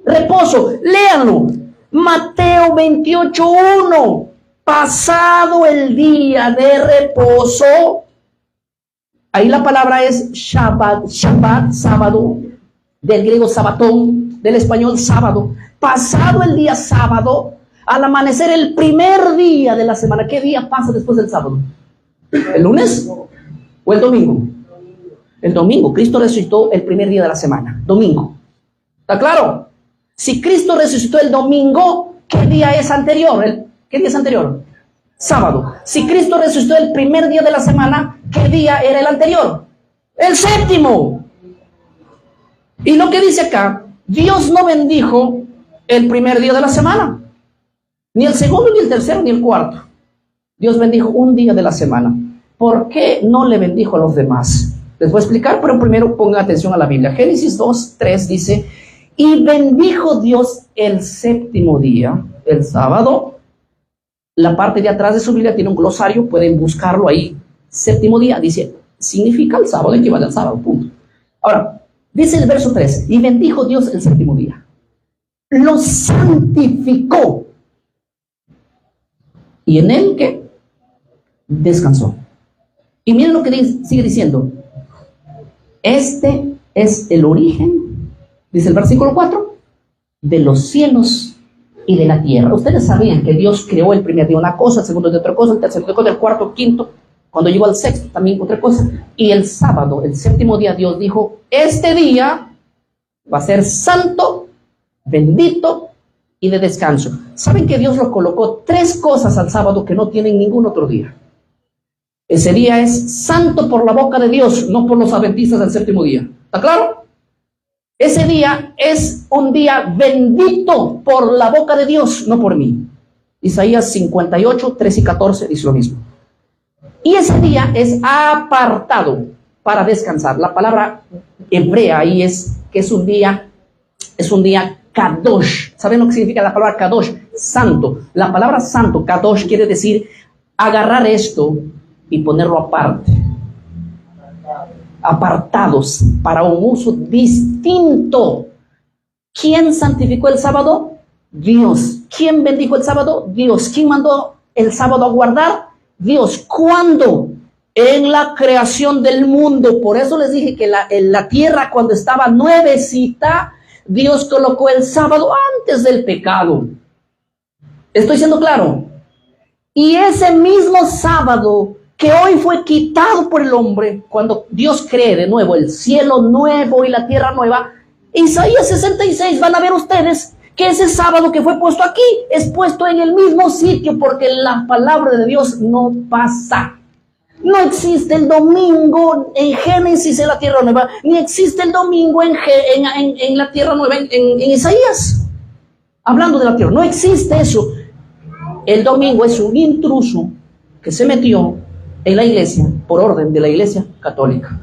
S1: reposo. Léanlo. Mateo 28:1. Pasado el día de reposo. Ahí la palabra es Shabbat, sábado, del griego sabatón, del español sábado. Pasado el día sábado, al amanecer el primer día de la semana. ¿Qué día pasa después del sábado? ¿El lunes o el domingo? El domingo. Cristo resucitó el primer día de la semana, domingo. ¿Está claro? Si Cristo resucitó el domingo, ¿qué día es anterior? ¿Qué día es anterior? Sábado. Si Cristo resucitó el primer día de la semana, ¿qué día era el anterior? El séptimo. Y lo que dice acá, Dios no bendijo el primer día de la semana, ni el segundo, ni el tercero, ni el cuarto. Dios bendijo un día de la semana. ¿Por qué no le bendijo a los demás? Les voy a explicar, pero primero pongan atención a la Biblia. Génesis 2:3 dice, y bendijo Dios el séptimo día, el sábado. La parte de atrás de su Biblia tiene un glosario, pueden buscarlo ahí. Séptimo día, dice, significa el sábado, equivale al sábado, punto. Ahora, dice el verso 3, y bendijo Dios el séptimo día. Lo santificó. Y en él, ¿qué? Descansó. Y miren lo que sigue diciendo. Este es el origen, dice el versículo 4, de los cielos y de la tierra. Ustedes sabían que Dios creó el primer día una cosa, el segundo de otra cosa, el tercero de otra cosa, el cuarto, quinto, cuando llegó al sexto también otra cosa. Y el sábado, el séptimo día, Dios dijo, este día va a ser santo, bendito y de descanso. ¿Saben que Dios lo colocó 3 cosas al sábado que no tienen ningún otro día? Ese día es santo por la boca de Dios, no por los adventistas del séptimo día. ¿Está claro? Ese día es un día bendito por la boca de Dios, no por mí. Isaías 58, 3 y 14 dice lo mismo. Y ese día es apartado para descansar. La palabra hebrea ahí es que es un día kadosh. ¿Saben lo que significa la palabra kadosh? Santo. La palabra santo, kadosh, quiere decir agarrar esto y ponerlo aparte. Apartados para un uso distinto. ¿Quién santificó el sábado? Dios. ¿Quién bendijo el sábado? Dios. ¿Quién mandó el sábado a guardar? Dios. ¿Cuándo? En la creación del mundo. Por eso les dije que la tierra, cuando estaba nuevecita, Dios colocó el sábado antes del pecado. ¿Estoy siendo claro? Y ese mismo sábado que hoy fue quitado por el hombre, cuando Dios cree de nuevo el cielo nuevo y la tierra nueva, Isaías 66, van a ver ustedes que ese sábado que fue puesto aquí es puesto en el mismo sitio, porque la palabra de Dios no pasa. No existe el domingo en Génesis en la tierra nueva, ni existe el domingo en la tierra nueva en Isaías. Hablando de la tierra, no existe eso. El domingo es un intruso que se metió en la iglesia por orden de la iglesia católica.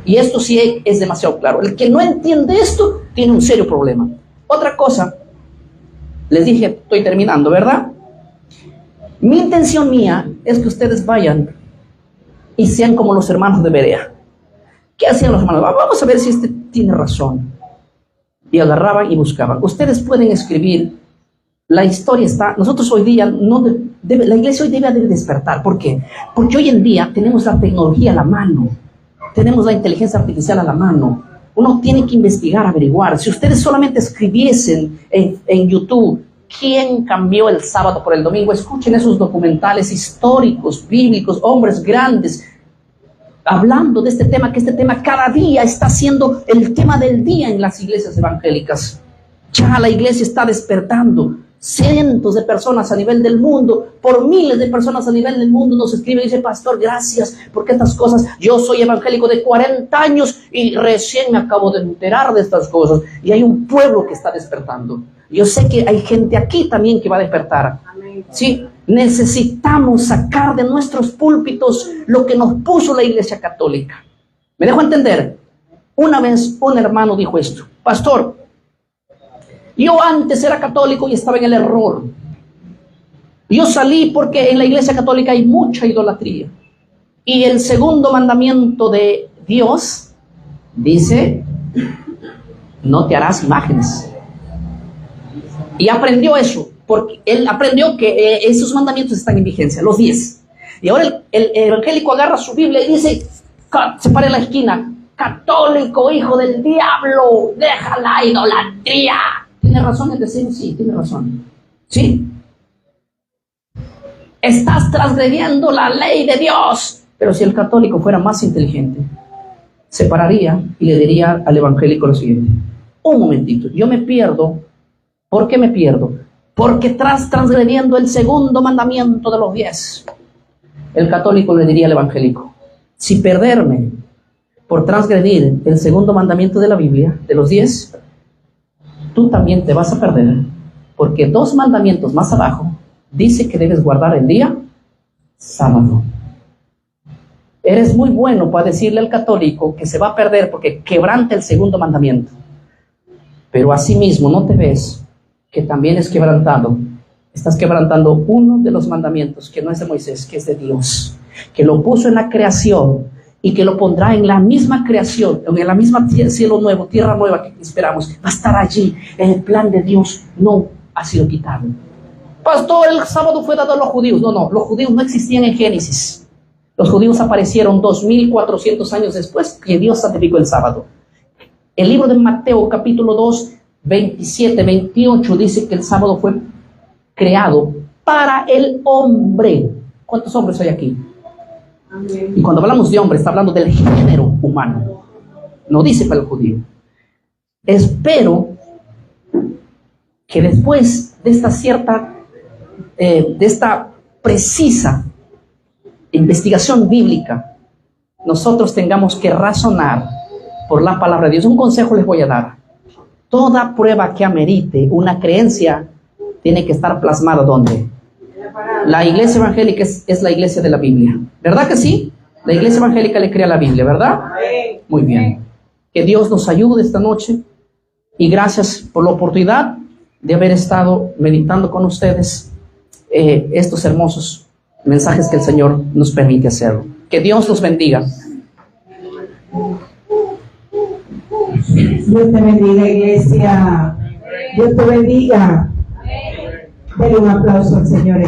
S1: Y esto sí es demasiado claro. El que no entiende esto tiene un serio problema. Otra cosa, les dije, estoy terminando, ¿verdad? Mi intención mía es que ustedes vayan y sean como los hermanos de Berea. ¿Qué hacían los hermanos? Vamos a ver si este tiene razón. Y agarraban y buscaban. Ustedes pueden escribir. La historia está, nosotros hoy día, la iglesia hoy debe despertar. ¿Por qué? Porque hoy en día tenemos la tecnología a la mano, tenemos la inteligencia artificial a la mano. Uno tiene que investigar, averiguar. Si ustedes solamente escribiesen en YouTube, ¿quién cambió el sábado por el domingo? Escuchen esos documentales históricos, bíblicos, hombres grandes, hablando de este tema, que este tema cada día está siendo el tema del día en las iglesias evangélicas. Ya la iglesia está despertando. Cientos de personas a nivel del mundo, por miles de personas a nivel del mundo nos escriben y dicen, pastor, gracias, porque estas cosas, yo soy evangélico de 40 años y recién me acabo de enterar de estas cosas. Y hay un pueblo que está despertando. Yo sé que hay gente aquí también que va a despertar. Sí, necesitamos sacar de nuestros púlpitos lo que nos puso la iglesia católica. ¿Me dejo entender? Una vez un hermano dijo esto, pastor, Yo antes era católico y estaba en el error. Yo salí porque en la iglesia católica hay mucha idolatría. Y el segundo mandamiento de Dios dice, no te harás imágenes. Y aprendió eso, porque él aprendió que esos mandamientos están en vigencia, los 10. Y ahora el evangélico agarra su Biblia y dice, se para en la esquina, católico, hijo del diablo, deja la idolatría. ¿Tiene razón en decir? Sí, tiene razón. Sí. Estás transgrediendo la ley de Dios. Pero si el católico fuera más inteligente, se pararía y le diría al evangélico lo siguiente: un momentito, yo me pierdo. ¿Por qué me pierdo? Porque estás transgrediendo el segundo mandamiento de los 10. El católico le diría al evangélico: si perderme por transgredir el segundo mandamiento de la Biblia, de los 10, tú también te vas a perder, porque 2 mandamientos más abajo dice que debes guardar el día sábado. Eres muy bueno para decirle al católico que se va a perder porque quebranta el segundo mandamiento, pero asimismo no te ves que también es quebrantado. Estás quebrantando uno de los mandamientos que no es de Moisés, que es de Dios, que lo puso en la creación y que lo pondrá en la misma creación, en la misma cielo nuevo, tierra nueva que esperamos. Va a estar allí. El plan de Dios no ha sido quitado. Pastor, el sábado fue dado a los judíos. No, los judíos no existían en Génesis. Los judíos aparecieron 2400 años después que Dios santificó el sábado. El libro de Mateo capítulo 2, 27, 28 dice que el sábado fue creado para el hombre. ¿Cuántos hombres hay aquí? Amén. Y cuando hablamos de hombre, está hablando del género humano. No dice para el judío. Espero que después de esta precisa investigación bíblica, nosotros tengamos que razonar por la palabra de Dios. Un consejo les voy a dar: toda prueba que amerite una creencia tiene que estar plasmada ¿dónde? La iglesia evangélica es la iglesia de la Biblia, ¿verdad que sí? La iglesia evangélica le cree a la Biblia, ¿verdad? Muy bien. Que Dios nos ayude esta noche y gracias por la oportunidad de haber estado meditando con ustedes estos hermosos mensajes que el Señor nos permite hacerlo. Que Dios los bendiga.
S4: Dios te bendiga, iglesia. Dios te bendiga. Denle un aplauso al Señor.